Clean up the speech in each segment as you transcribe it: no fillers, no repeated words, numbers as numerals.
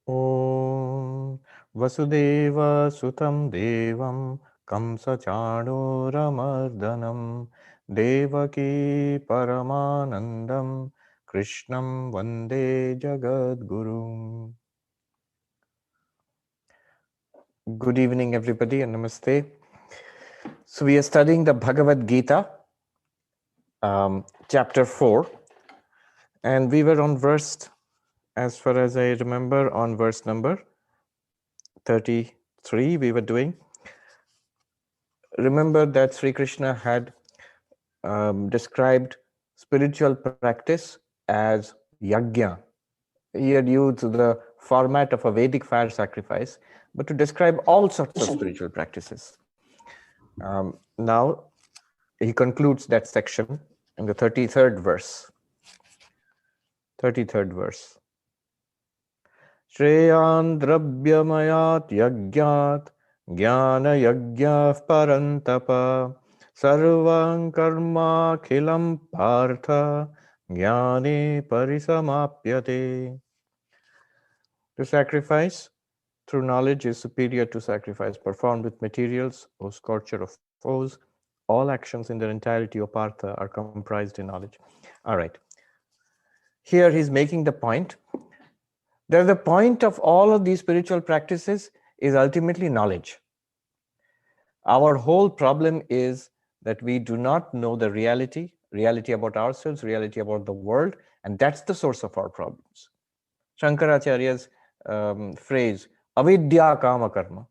Om Vasudeva Sutam Devam Kamsa Chanuramardhanam Devaki Paramanandam Krishnam Vande Jagadguru. Good evening, everybody, and namaste. So we are studying the Bhagavad Gita, chapter 4, and we were on verse, as far as I remember, on verse number 33 we were doing. Remember that Sri Krishna had described spiritual practice as yajña. He had used the format of a Vedic fire sacrifice, but to describe all sorts of spiritual practices. Now, he concludes that section in the 33rd verse. 33rd verse. śhreyān dravya-mayād yajñāt jñāna-yajñaḥ parantapa sarvaṁ karmākhilaṁ pārtha jñāne parisamāpyate. To sacrifice through knowledge is superior to sacrifice performed with materials, O scorcher of foes. All actions in their entirety, O Partha, are comprised in knowledge. All right. Here he's making the point that the point of all of these spiritual practices is ultimately knowledge. Our whole problem is that we do not know the reality about ourselves, reality about the world, and that's the source of our problems. Shankaracharya's phrase, avidya kama karma.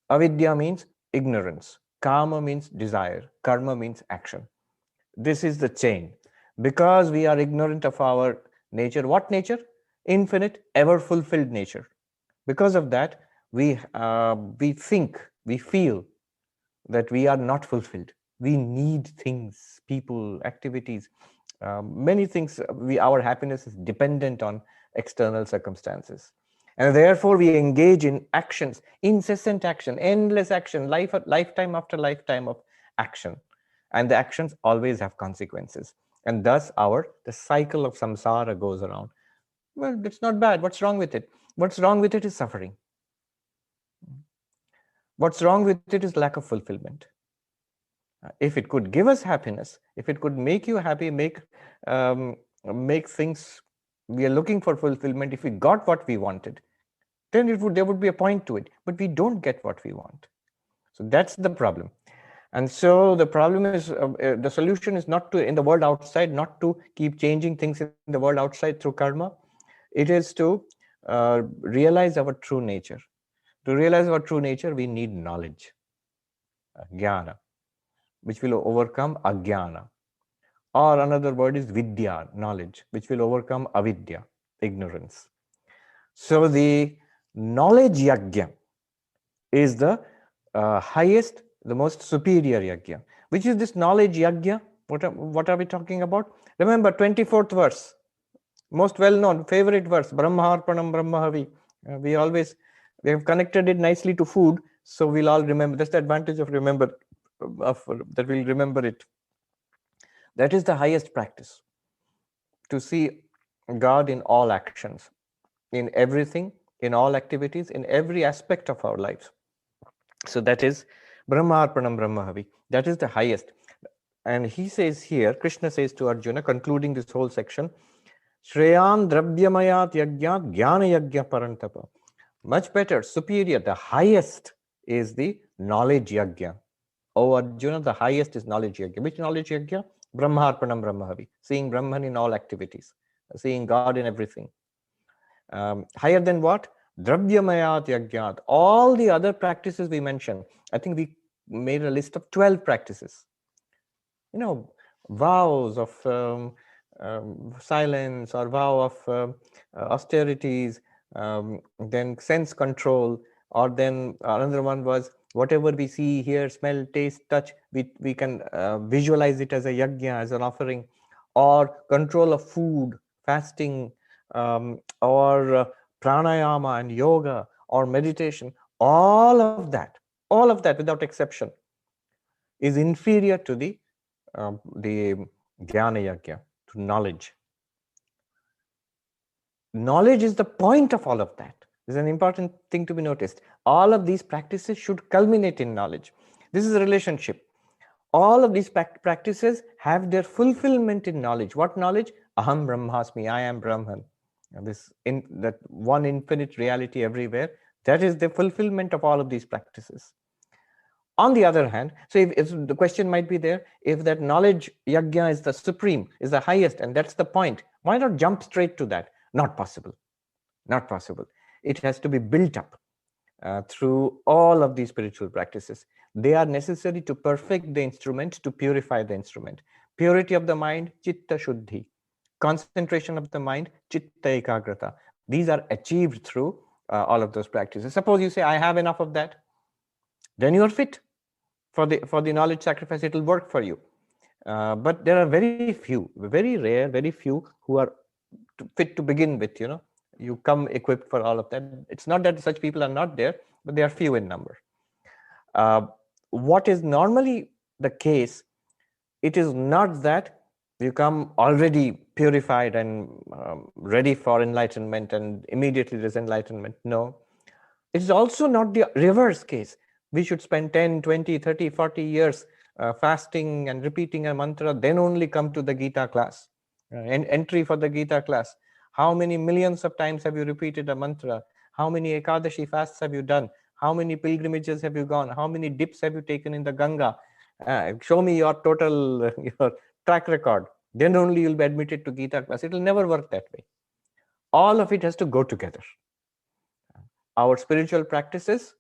Avidya means ignorance. Kama means desire. Karma means action. This is the chain. Because we are ignorant of our nature. What nature? Infinite, ever-fulfilled nature. Because of that, we think, we feel that we are not fulfilled. We need things, people, activities, many things. Our happiness is dependent on external circumstances. And therefore, we engage in actions, incessant action, endless action, lifetime after lifetime of action. And the actions always have consequences. And thus, the cycle of samsara goes around. Well, it's not bad. What's wrong with it? What's wrong with it is suffering. What's wrong with it is lack of fulfillment. If it could give us happiness, if it could make you happy, make things, we are looking for fulfillment, if we got what we wanted, then there would be a point to it. But we don't get what we want. So that's the problem. And so the problem is, the solution is not to, in the world outside, not to keep changing things in the world outside through karma. It is to realize our true nature. To realize our true nature, we need knowledge, jnana, which will overcome ajnana. Or another word is vidya, knowledge, which will overcome avidya, ignorance. So the knowledge yajña is the highest, the most superior yajña. Which is this knowledge yajña? What are we talking about? Remember, 24th verse, most well-known, favorite verse, Brahmarpanam Brahmahavi. We have connected it nicely to food, so we'll all remember. That's the advantage of that we'll remember it. That is the highest practice, to see God in all actions, in everything, in all activities, in every aspect of our lives. So that is Brahmarpanam Brahmahavi. That is the highest. And he says here, Krishna says to Arjuna, concluding this whole section, śhreyān dravya-mayād yajñāt jñāna-yajñaḥ parantapa. Much better, superior, the highest is the knowledge yajña. Oh Arjuna, the highest is knowledge yajña. Which knowledge yajña? Brahmarpanam Brahmahavi. Seeing Brahman in all activities, seeing God in everything. Higher than what? Dravya-mayād yajñāt. All the other practices we mentioned, I think we made a list of 12 practices. Vows of silence, or vow of austerities, then sense control, or then another one was whatever we see, hear, smell, taste, touch, we can visualize it as a yajña, as an offering, or control of food, fasting, or pranayama and yoga, or meditation. All of that without exception is inferior to the jñāna-yajña, to knowledge. Knowledge is the point of all of that. This is an important thing to be noticed. All of these practices should culminate in knowledge. This is a relationship. All of these practices have their fulfillment in knowledge. What knowledge? Aham Brahmasmi, I am Brahman. That one infinite reality everywhere, that is the fulfillment of all of these practices. On the other hand, so if the question might be there, if that knowledge yajña is the supreme, is the highest, and that's the point, why not jump straight to that? Not possible. Not possible. It has to be built up through all of these spiritual practices. They are necessary to perfect the instrument, to purify the instrument. Purity of the mind, chitta shuddhi. Concentration of the mind, chitta ekagrata. These are achieved through all of those practices. Suppose you say, I have enough of that. Then you are fit for the knowledge sacrifice. It will work for you. But there are very few, very rare, very few who are fit to begin with. You come equipped for all of that. It's not that such people are not there, but they are few in number. What is normally the case, it is not that you come already purified and ready for enlightenment and immediately there's enlightenment. No. It is also not the reverse case. We should spend 10, 20, 30, 40 years fasting and repeating a mantra, then only come to the Gita class. Entry for the Gita class. How many millions of times have you repeated a mantra? How many Ekadashi fasts have you done? How many pilgrimages have you gone? How many dips have you taken in the Ganga? Show me your total your track record. Then only you'll be admitted to Gita class. It will never work that way. All of it has to go together. Our spiritual practices,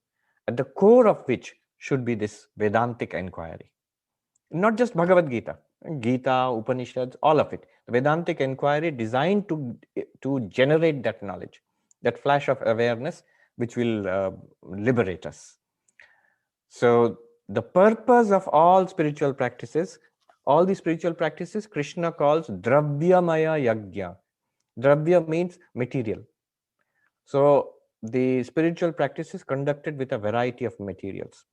at the core of which should be this Vedantic inquiry. Not just Bhagavad Gita, Gita, Upanishads, all of it. The Vedantic inquiry designed to generate that knowledge, that flash of awareness, which will liberate us. So the purpose of all spiritual practices, all the spiritual practices, Krishna calls dravya-mayād. Dravya means material. So the spiritual practice is conducted with a variety of materials.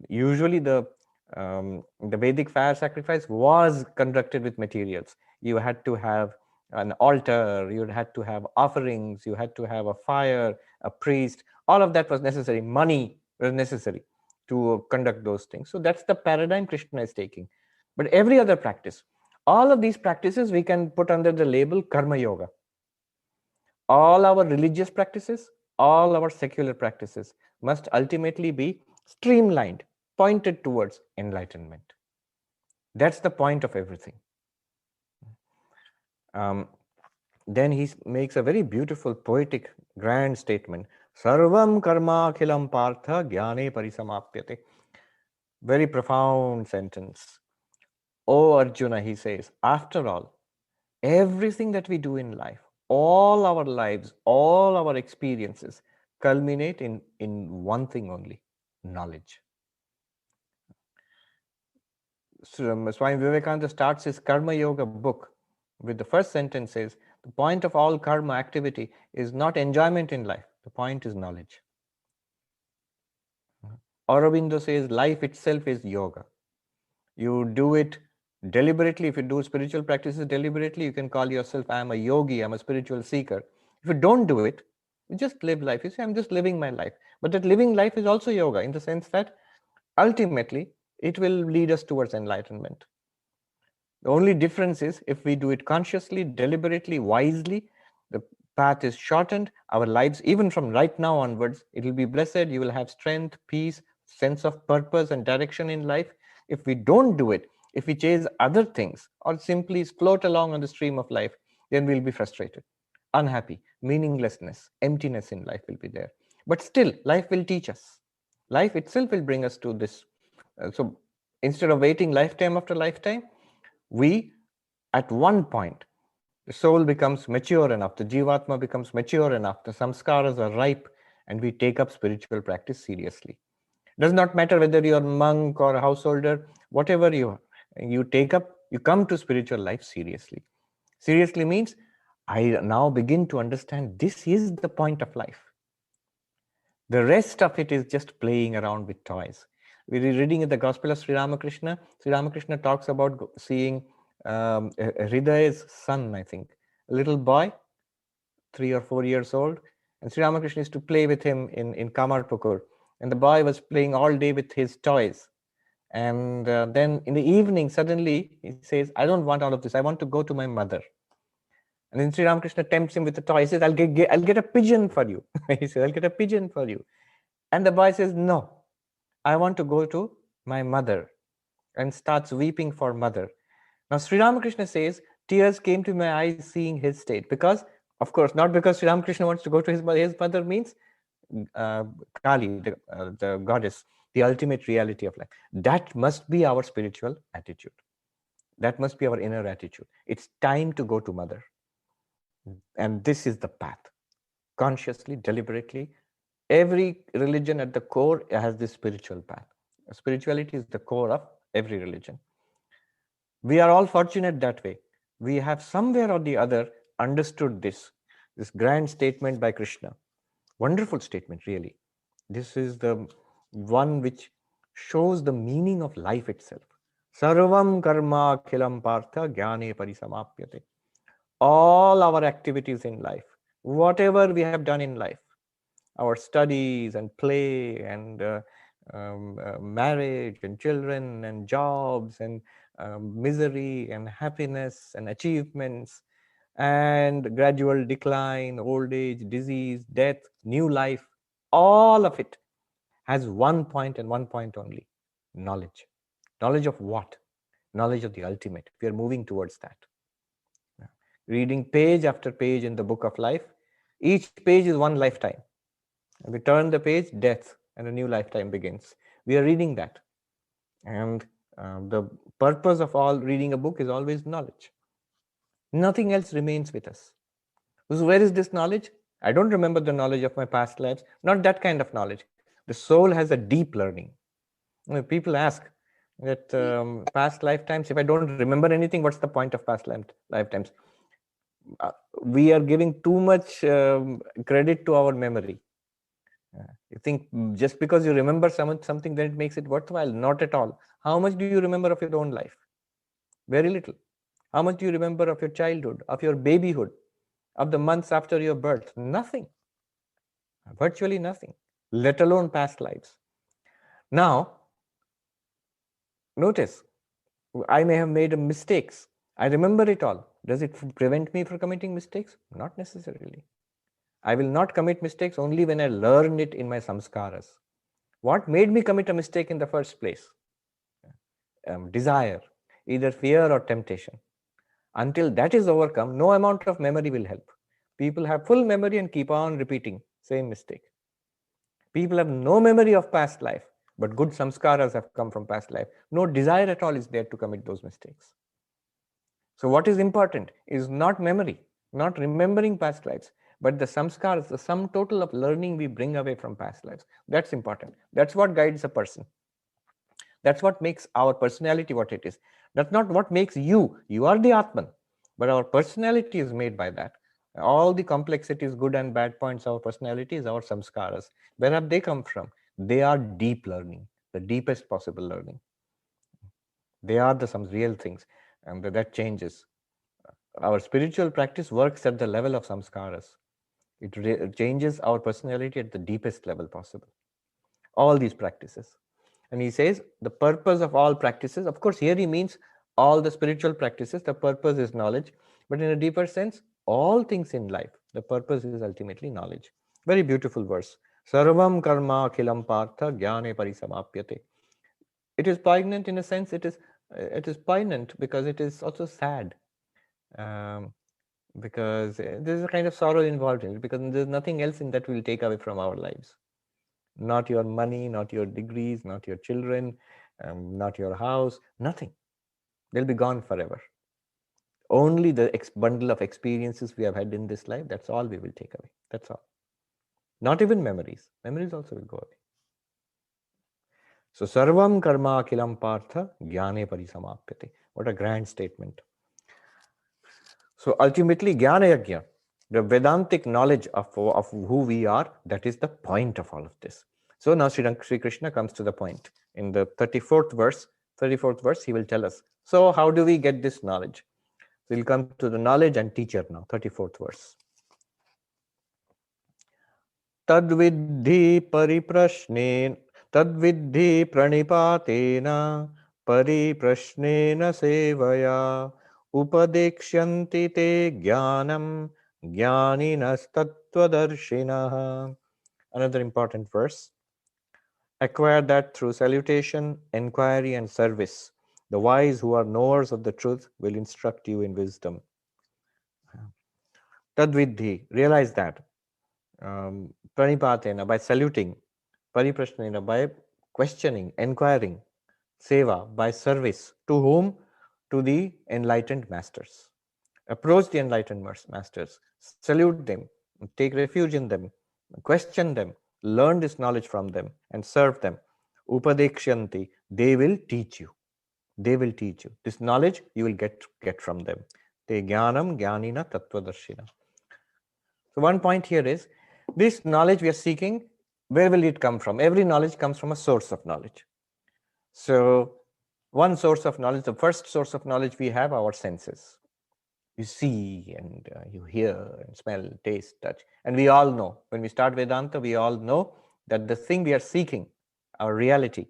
Usually the Vedic fire sacrifice was conducted with materials. You had to have an altar, you had to have offerings, you had to have a fire, a priest. All of that was necessary. Money was necessary to conduct those things. So that's the paradigm Krishna is taking. But every other practice, all of these practices we can put under the label karma yoga. All our religious practices, all our secular practices must ultimately be streamlined, pointed towards enlightenment. That's the point of everything. Then he makes a very beautiful, poetic, grand statement. Sarvaṁ karmākhilaṁ pārtha jñāne parisamāpyate. Very profound sentence. Oh Arjuna, he says, after all, everything that we do in life, all our lives, all our experiences culminate in one thing only, knowledge. So, Swami Vivekananda starts his Karma Yoga book with the first sentence says, the point of all karma activity is not enjoyment in life, the point is knowledge. Aurobindo says life itself is yoga. You do it deliberately. If you do spiritual practices deliberately, you can call yourself, I am a yogi, I'm a spiritual seeker. If you don't do it, you just live life. You say, I'm just living my life. But that living life is also yoga in the sense that ultimately it will lead us towards enlightenment. The only difference is if we do it consciously, deliberately, wisely, the path is shortened. Our lives, even from right now onwards, it will be blessed. You will have strength, peace, sense of purpose and direction in life. If we don't do it, if we chase other things or simply float along on the stream of life, then we'll be frustrated, unhappy, meaninglessness, emptiness in life will be there. But still, life will teach us. Life itself will bring us to this. So instead of waiting lifetime after lifetime, we, at one point, the soul becomes mature enough, the jivatma becomes mature enough, the samskaras are ripe, and we take up spiritual practice seriously. It does not matter whether you're a monk or a householder, whatever you take up, you come to spiritual life seriously. Seriously means, I now begin to understand this is the point of life. The rest of it is just playing around with toys. We're reading in the Gospel of Sri Ramakrishna. Sri Ramakrishna talks about seeing Hridaya's son, I think, a little boy, 3 or 4 years old. And Sri Ramakrishna used to play with him in Kamarpukur. And the boy was playing all day with his toys. And then in the evening, suddenly he says, I don't want all of this. I want to go to my mother. And then Sri Ramakrishna tempts him with a toy. He says, I'll get a pigeon for you. He says, I'll get a pigeon for you. And the boy says, no, I want to go to my mother, and starts weeping for mother. Now Sri Ramakrishna says, tears came to my eyes seeing his state. Because, of course, not because Sri Ramakrishna wants to go to his mother. His mother means Kali, the goddess, the ultimate reality of life. That must be our spiritual attitude. That must be our inner attitude. It's time to go to mother. And this is the path. Consciously, deliberately, every religion at the core has this spiritual path. Spirituality is the core of every religion. We are all fortunate that way. We have somewhere or the other understood this grand statement by Krishna. Wonderful statement, really. This is the one which shows the meaning of life itself. Sarvaṁ karmākhilaṁ pārtha jñāne parisamāpyate. All our activities in life, whatever we have done in life, our studies and play and marriage and children and jobs and misery and happiness and achievements and gradual decline, old age, disease, death, new life, all of it has one point and one point only: knowledge. Knowledge of what? Knowledge of the ultimate. We are moving towards that. Reading page after page in the book of life, each page is one lifetime. And we turn the page, death, and a new lifetime begins. We are reading that. And the purpose of all reading a book is always knowledge. Nothing else remains with us. So where is this knowledge? I don't remember the knowledge of my past lives. Not that kind of knowledge. The soul has a deep learning. People ask that past lifetimes, if I don't remember anything, what's the point of past lifetimes? We are giving too much credit to our memory. You think just because you remember something, then it makes it worthwhile. Not at all. How much do you remember of your own life? Very little. How much do you remember of your childhood, of your babyhood, of the months after your birth? Nothing. Virtually nothing, let alone past lives. Now, notice, I may have made mistakes. I remember it all. Does it prevent me from committing mistakes? Not necessarily. I will not commit mistakes only when I learn it in my samskaras. What made me commit a mistake in the first place? Desire, either fear or temptation. Until that is overcome, no amount of memory will help. People have full memory and keep on repeating same mistake. People have no memory of past life, but good samskaras have come from past life. No desire at all is there to commit those mistakes. So what is important is not memory, not remembering past lives, but the samskaras, the sum total of learning we bring away from past lives. That's important. That's what guides a person. That's what makes our personality what it is. That's not what makes you. You are the Atman, but our personality is made by that. All the complexities, good and bad points of our personality is our samskaras. Where have they come from? They are deep learning, the deepest possible learning. They are some real things, and that changes. Our spiritual practice works at the level of samskaras. It changes our personality at the deepest level possible. All these practices. And he says the purpose of all practices, of course, here he means all the spiritual practices, the purpose is knowledge. But in a deeper sense, all things in life, the purpose is ultimately knowledge. Very beautiful verse. Sarvaṁ karmākhilaṁ pārtha jñāne parisamāpyate. It is poignant in a sense. It is poignant because it is also sad. Because there's a kind of sorrow involved in it, because there's nothing else in that will take away from our lives. Not your money, not your degrees, not your children, not your house, nothing. They'll be gone forever. Only the bundle of experiences we have had in this life, that's all we will take away. That's all. Not even memories. Memories also will go away. So, sarvaṁ karmākhilaṁ pārtha jñāne parisamāpyate. What a grand statement. So, ultimately, jñāna-yajñaḥ, the Vedantic knowledge of who we are, that is the point of all of this. So now Sri Krishna comes to the point. In the 34th verse, he will tell us, so how do we get this knowledge? We'll come to the knowledge and teacher now, 34th verse. tadviddhi paripraśhnena, tadviddhi praṇipātena, paripraśhnena sevayā, upadekṣhyanti te jñānaṁ, jñāninas tattva-darśhinaḥ. Another important verse. Acquire that through salutation, enquiry, and service, the wise who are knowers of the truth will instruct you in wisdom. Tadviddhi, realize that. Praṇipātena, by saluting. Paripraśhnena, by questioning, inquiring. Seva, by service. To whom? To the enlightened masters. Approach the enlightened masters. Salute them. Take refuge in them. Question them. Learn this knowledge from them and serve them. Upadekṣhyanti, they will teach you. They will teach you. This knowledge you will get from them. Te jñānaṁ jñānina tattva-darśhinaḥ. So one point here is, this knowledge we are seeking, where will it come from? Every knowledge comes from a source of knowledge. So one source of knowledge, the first source of knowledge we have, our senses. You see and you hear and smell, taste, touch. And we all know, when we start Vedanta, we all know that the thing we are seeking, our reality,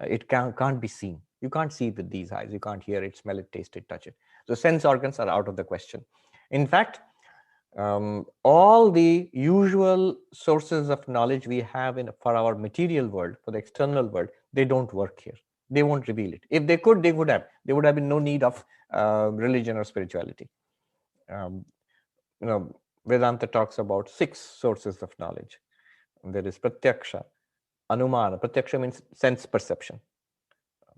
it can't be seen. You can't see it with these eyes. You can't hear it, smell it, taste it, touch it. So sense organs are out of the question. In fact, all the usual sources of knowledge we have for our material world, for the external world, they don't work here. They won't reveal it. If they could, they would have. There would have been no need of religion or spirituality. Vedanta talks about 6 sources of knowledge. There is pratyaksha, anumana. Pratyaksha means sense perception.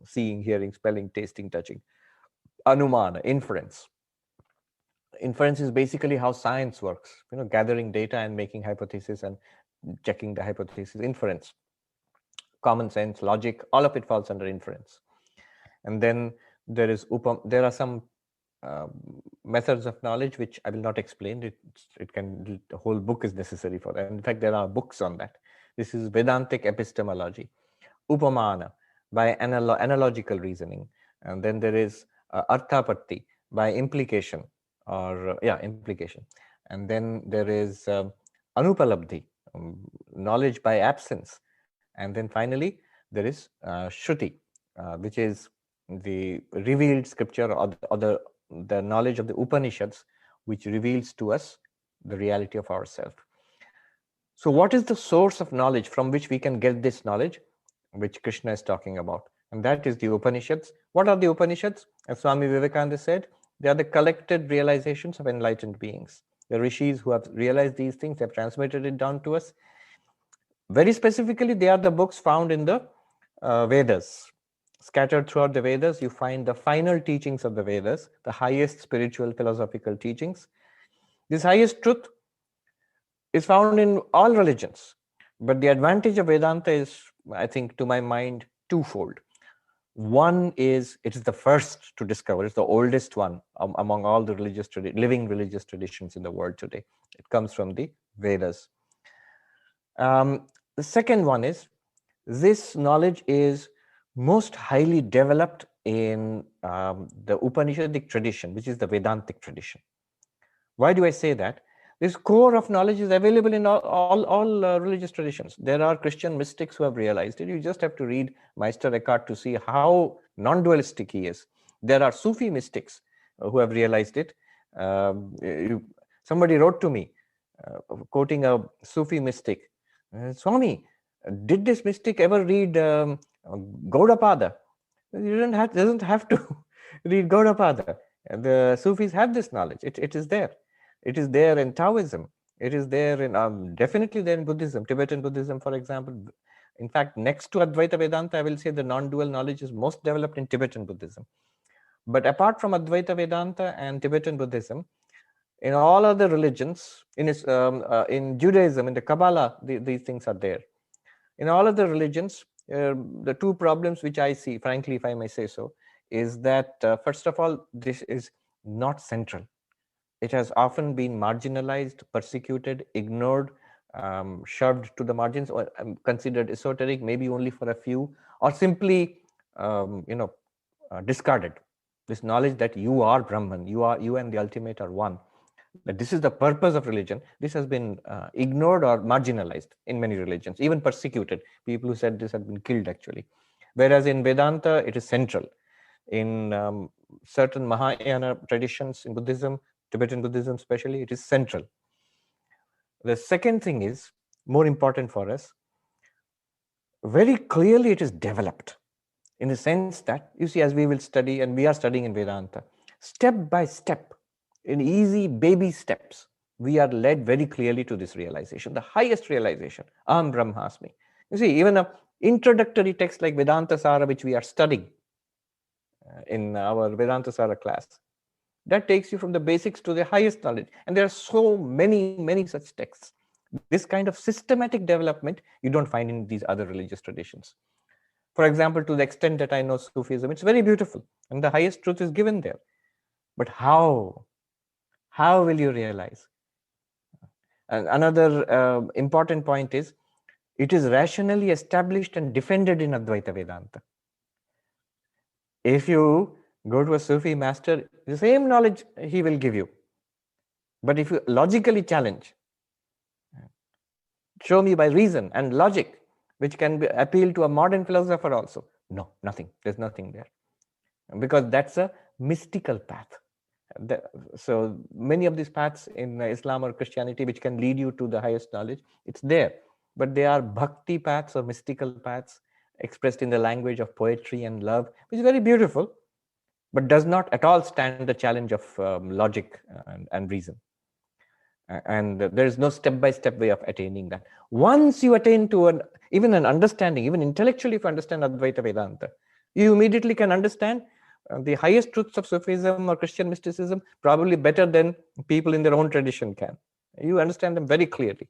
Seeing, hearing, smelling, tasting, touching. Anumana, inference. Inference is basically how science works, gathering data and making hypotheses and checking the hypothesis. Inference, common sense, logic, all of it falls under inference. And then there is there are some methods of knowledge which I will not explain. The whole book is necessary for that. In fact, there are books on that. This is Vedantic epistemology. Upamana, by analogical reasoning. And then there is arthapatti, by implication. Implication. And then there is anupalabdhi, knowledge by absence. And then finally, there is shruti, which is the revealed scripture or the knowledge of the Upanishads, which reveals to us the reality of ourselves. So what is the source of knowledge from which we can get this knowledge, which Krishna is talking about? And that is the Upanishads. What are the Upanishads? As Swami Vivekananda said, they are the collected realizations of enlightened beings. The rishis who have realized these things have transmitted it down to us. Very specifically, they are the books found in the Vedas. Scattered throughout the Vedas, you find the final teachings of the Vedas, the highest spiritual philosophical teachings. This highest truth is found in all religions. But the advantage of Vedanta is, I think, to my mind, twofold. One is, it is the first to discover, it's the oldest one among all the living religious traditions in the world today. It comes from the Vedas. The second one is, this knowledge is most highly developed in the Upanishadic tradition, which is the Vedantic tradition. Why do I say that? This core of knowledge is available in all religious traditions. There are Christian mystics who have realized it. You just have to read Meister Eckhart to see how non-dualistic he is. There are Sufi mystics who have realized it. Somebody wrote to me, quoting a Sufi mystic, Swami, did this mystic ever read Gaudapada? He doesn't have to read Gaudapada. The Sufis have this knowledge. It is there. It is there in Taoism. It is there in, definitely there in Buddhism, Tibetan Buddhism, for example. In fact, next to Advaita Vedanta, I will say the non-dual knowledge is most developed in Tibetan Buddhism. But apart from Advaita Vedanta and Tibetan Buddhism, in all other religions, in Judaism, in the Kabbalah, these things are there. In all other religions, the two problems which I see, frankly, if I may say so, is that, first of all, this is not central. It has often been marginalized, persecuted, ignored, shoved to the margins, or considered esoteric, maybe only for a few, or simply, discarded. This knowledge that you are Brahman, you and the ultimate are one. that this is the purpose of religion, this has been ignored or marginalized in many religions, even persecuted. People who said this have been killed actually. Whereas in Vedanta, it is central. In certain Mahayana traditions in Buddhism, Tibetan Buddhism especially, it is central. The second thing is more important for us. Very clearly it is developed in the sense that, you see, as we will study, and we are studying in Vedanta, step by step, in easy baby steps, we are led very clearly to this realization, the highest realization, Aham Brahmasmi. You see, even an introductory text like Vedanta Sara, which we are studying in our Vedanta Sara class, that takes you from the basics to the highest knowledge. And there are so many such texts. This kind of systematic development you don't find in these other religious traditions. For example, to the extent that I know Sufism, it's very beautiful, and the highest truth is given there. But how? How will you realize? And another important point is, it is rationally established and defended in Advaita Vedanta. If you go to a Sufi master, the same knowledge he will give you. But if you logically challenge, show me by reason and logic, which can appeal to a modern philosopher also. No, nothing. There's nothing there. Because that's a mystical path. So many of these paths in Islam or Christianity, which can lead you to the highest knowledge, it's there. But they are bhakti paths or mystical paths expressed in the language of poetry and love, which is very beautiful, but does not at all stand the challenge of logic and reason. And there is no step-by-step way of attaining that. Once you attain to even an understanding, even intellectually, if you understand Advaita Vedanta, you immediately can understand the highest truths of Sufism or Christian mysticism probably better than people in their own tradition can. You understand them very clearly.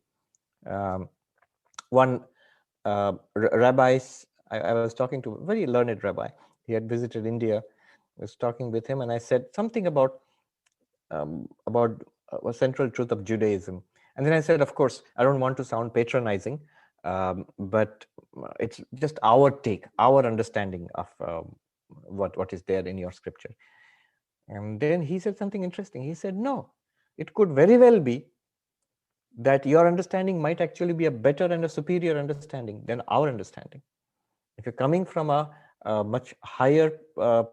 One rabbi, I was talking to a very learned rabbi. He had visited India. I was talking with him, and I said something about a central truth of Judaism. And then I said, of course, I don't want to sound patronizing, but it's just our take, our understanding of what is there in your scripture. And then he said something interesting. He said, no, it could very well be that your understanding might actually be a better and a superior understanding than our understanding. If you're coming from a much higher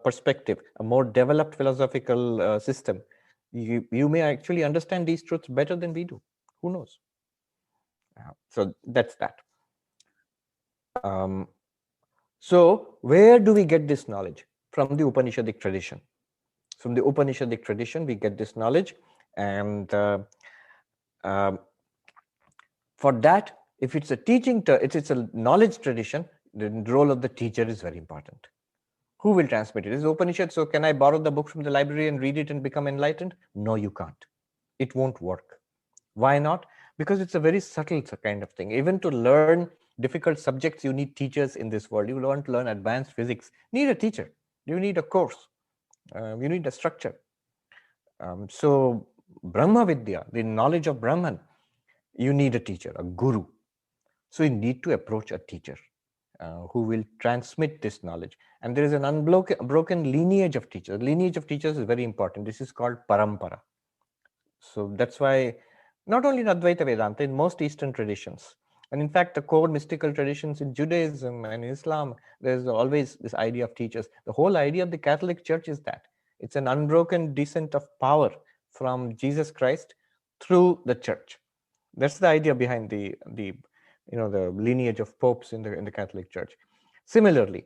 perspective, a more developed philosophical system, you may actually understand these truths better than we do. Who knows? So that's that. So where do we get this knowledge? From the Upanishadic tradition. From the Upanishadic tradition, we get this knowledge. And for that, if it's a teaching, it's a knowledge tradition, the role of the teacher is very important. Who will transmit it? Is Upanishad, so can I borrow the book from the library and read it and become enlightened? No, you can't. It won't work. Why not? Because it's a very subtle kind of thing. Even to learn difficult subjects, you need teachers in this world. You want to learn advanced physics, you need a teacher. You need a course. You need a structure. So Brahma Vidya, the knowledge of Brahman, you need a teacher, a guru. So you need to approach a teacher who will transmit this knowledge. And there is an unbroken lineage of teachers. The lineage of teachers is very important. This is called parampara. So that's why not only in Advaita Vedanta, in most Eastern traditions, and in fact, the core mystical traditions in Judaism and Islam, there's always this idea of teachers. The whole idea of the Catholic Church is that it's an unbroken descent of power from Jesus Christ through the church. That's the idea behind the lineage of popes in the Catholic Church. Similarly,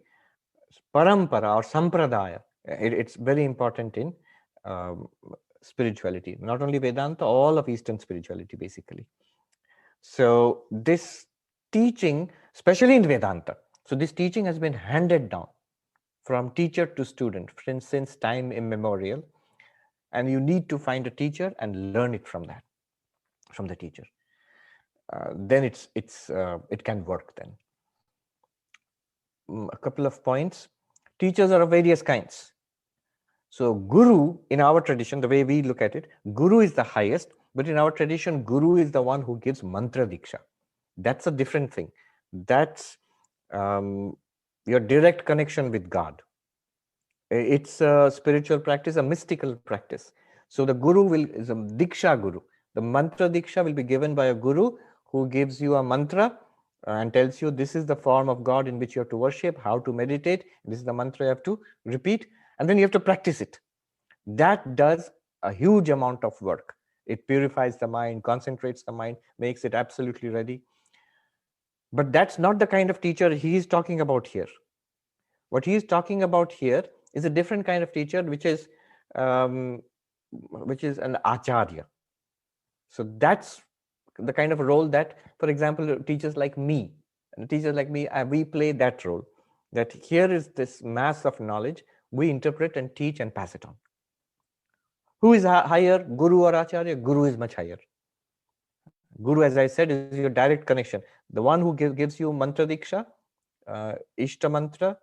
parampara or sampradaya, it's very important in spirituality. Not only Vedanta, all of Eastern spirituality, basically. So this teaching, especially in Vedanta, so this teaching has been handed down from teacher to student since time immemorial, and you need to find a teacher and learn it from the teacher. Then it can work then. A couple of points. Teachers are of various kinds. So guru, in our tradition, the way we look at it, guru is the highest, but in our tradition, guru is the one who gives mantra diksha. That's a different thing. That's your direct connection with God. It's a spiritual practice, a mystical practice. So the guru is a diksha guru. The mantra diksha will be given by a guru who gives you a mantra and tells you this is the form of God in which you have to worship, how to meditate. This is the mantra you have to repeat, and then you have to practice it. That does a huge amount of work. It purifies the mind, concentrates the mind, makes it absolutely ready. But that's not the kind of teacher he is talking about here. What he is talking about here is a different kind of teacher, which is an acharya. So that's the kind of role that, for example, teachers like me, we play that role. That here is this mass of knowledge, we interpret and teach and pass it on. Who is higher, guru or acharya? Guru is much higher. Guru, as I said, is your direct connection. The one who gives you mantra diksha, ishta mantra,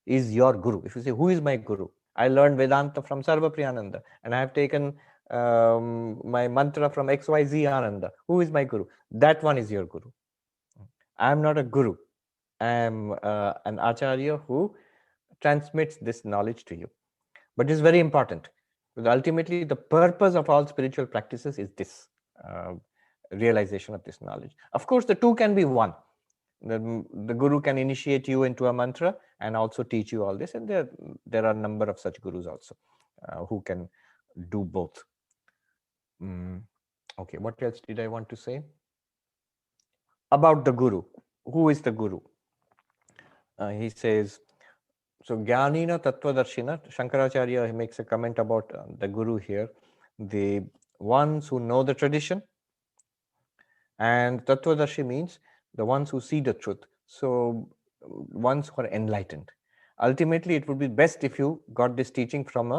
is your guru. If you say, who is my guru? I learned Vedanta from Sarvapriyananda, and I have taken my mantra from XYZ Ananda. Who is my guru? That one is your guru. I am not a guru. I am an acharya who transmits this knowledge to you. But it's very important, because ultimately the purpose of all spiritual practices is this realization of this knowledge. Of course, the two can be one. The guru can initiate you into a mantra and also teach you all this, and there are a number of such gurus also who can do both. Okay, what else did I want to say about the guru? Who is the guru? He says, so jñānina tattva-darśhinaḥ. Shankaracharya makes a comment about the guru here, the ones who know the tradition, and tattva-darshi means the ones who see the truth. So ones who are enlightened. Ultimately, it would be best if you got this teaching from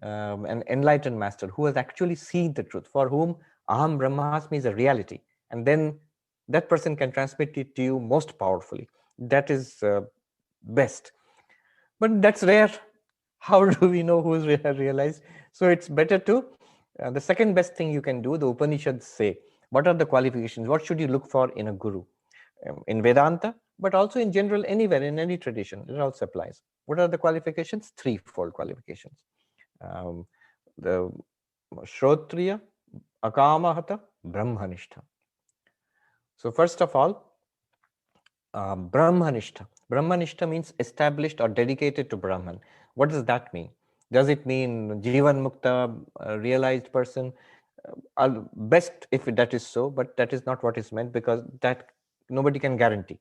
an enlightened master who has actually seen the truth, for whom aham brahmasmi is a reality, and then that person can transmit it to you most powerfully. That is best. But that's rare. How do we know who is realized? So it's better to, the second best thing you can do, the Upanishads say, what are the qualifications? What should you look for in a guru? In Vedanta, but also in general, anywhere, in any tradition, it also applies. What are the qualifications? Threefold qualifications. The Shrotriya, Akamahata, Brahmanishta. So first of all, Brahmanishta. Brahmanishta means established or dedicated to Brahman. What does that mean? Does it mean Jivan Mukta, realized person? Best if that is so, but that is not what is meant, because that nobody can guarantee.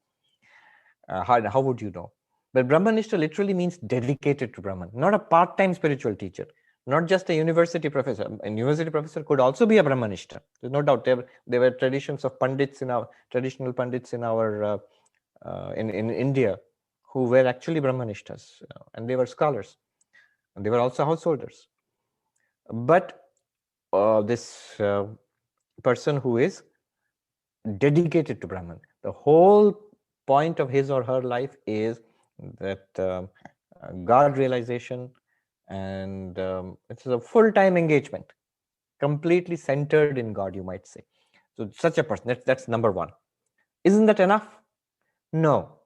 How would you know? But Brahmanishta literally means dedicated to Brahman, not a part-time spiritual teacher, not just a university professor. A university professor could also be a Brahmanishta. There's no doubt. There were traditions of pandits traditional pandits in our in India who were actually Brahmanishtas, and they were scholars, and they were also householders. But this person who is dedicated to Brahman, the whole point of his or her life is that God realization, and it's a full-time engagement, completely centered in God, you might say. So such a person, that's number one. Isn't that enough? No,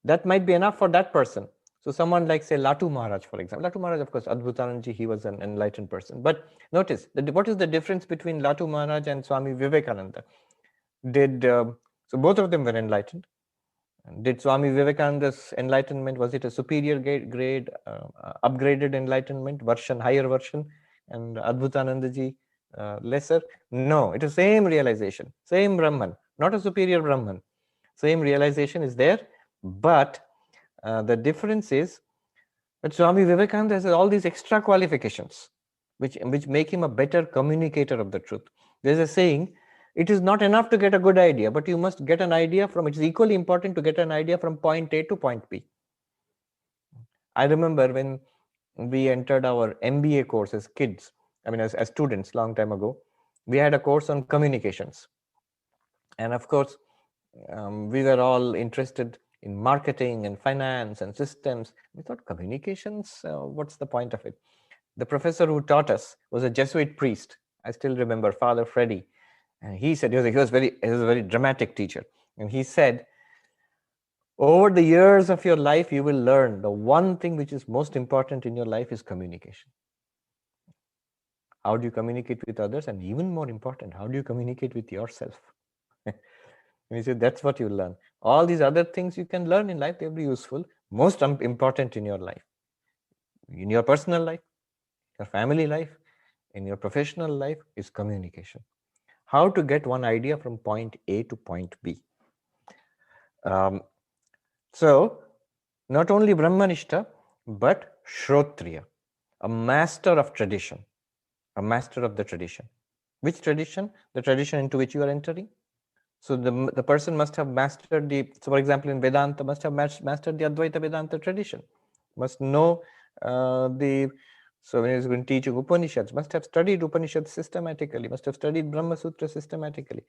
that might be enough for that person. So someone like, say, Latu Maharaj, for example. Latu Maharaj, of course, Adbhutanandaji, he was an enlightened person. But notice, what is the difference between Latu Maharaj and Swami Vivekananda? So both of them were enlightened. Did Swami Vivekananda's enlightenment, was it a superior grade, upgraded enlightenment, higher version, and Adbhutanandaji lesser? No, it is same realization, same Brahman, not a superior Brahman. Same realization is there, but the difference is that Swami Vivekananda has all these extra qualifications which make him a better communicator of the truth. There's a saying, it is not enough to get a good idea, but you must get an idea from, it's equally important to get an idea from point A to point B. I remember when we entered our MBA course as kids, as students, long time ago, we had a course on communications. And of course, we were all interested in marketing and finance and systems. We thought, communications, what's the point of it? The professor who taught us was a Jesuit priest. I still remember, Father Freddy. And he said, he was a very dramatic teacher. And he said, over the years of your life, you will learn the one thing which is most important in your life is communication. How do you communicate with others? And even more important, how do you communicate with yourself? And you say that's what you learn. All these other things you can learn in life, they'll be useful. Most important in your life, in your personal life, your family life, in your professional life, is communication. How to get one idea from point A to point B. So, not only Brahmanishta, but Shrotriya, a master of tradition, a master of the tradition. Which tradition? The tradition into which you are entering. So the person must have mastered so for example, in Vedanta, must have mastered the Advaita Vedanta tradition, must know so when he's going to teach Upanishads, must have studied Upanishads systematically, must have studied Brahma Sutra systematically.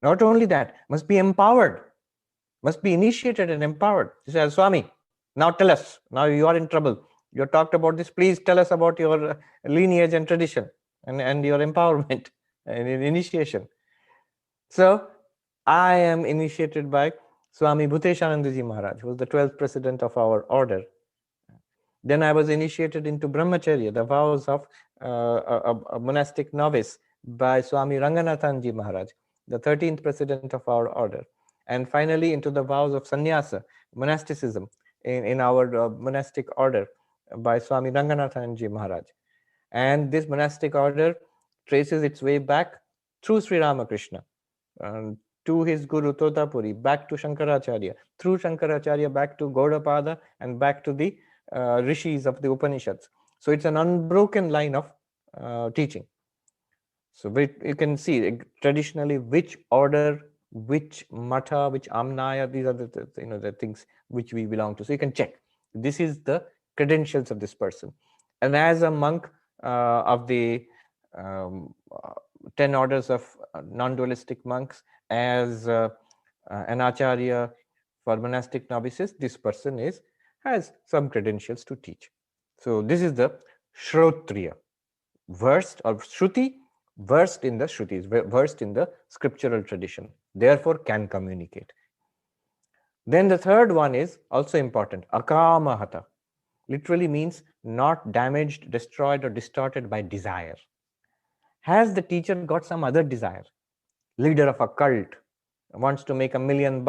Not only that, must be empowered, must be initiated and empowered. He says, Swami, now tell us, now you are in trouble. You talked about this, please tell us about your lineage and tradition and your empowerment and initiation. So I am initiated by Swami Bhuteshanandaji Maharaj, who was the 12th president of our order. Then I was initiated into Brahmacharya, the vows of a monastic novice, by Swami Ranganathanji Maharaj, the 13th president of our order. And finally into the vows of sannyasa, monasticism, in our monastic order by Swami Ranganathanji Maharaj. And this monastic order traces its way back through Sri Ramakrishna, to his Guru Totapuri, back to Shankaracharya, through Shankaracharya back to Gaudapada, and back to the rishis of the Upanishads. So it's an unbroken line of teaching. So you can see traditionally which order, which matha, which amnaya, these are the things which we belong to. So you can check. This is the credentials of this person. And as a monk of the 10 orders of non-dualistic monks, as an acharya for monastic novices, this person has some credentials to teach. So this is the Shrotriya, versed or Shruti, versed in the Shrutis, versed in the scriptural tradition, therefore can communicate. Then the third one is also important, Akamahata, literally means not damaged, destroyed, or distorted by desire. Has the teacher got some other desire? Leader of a cult, wants to make $1 million,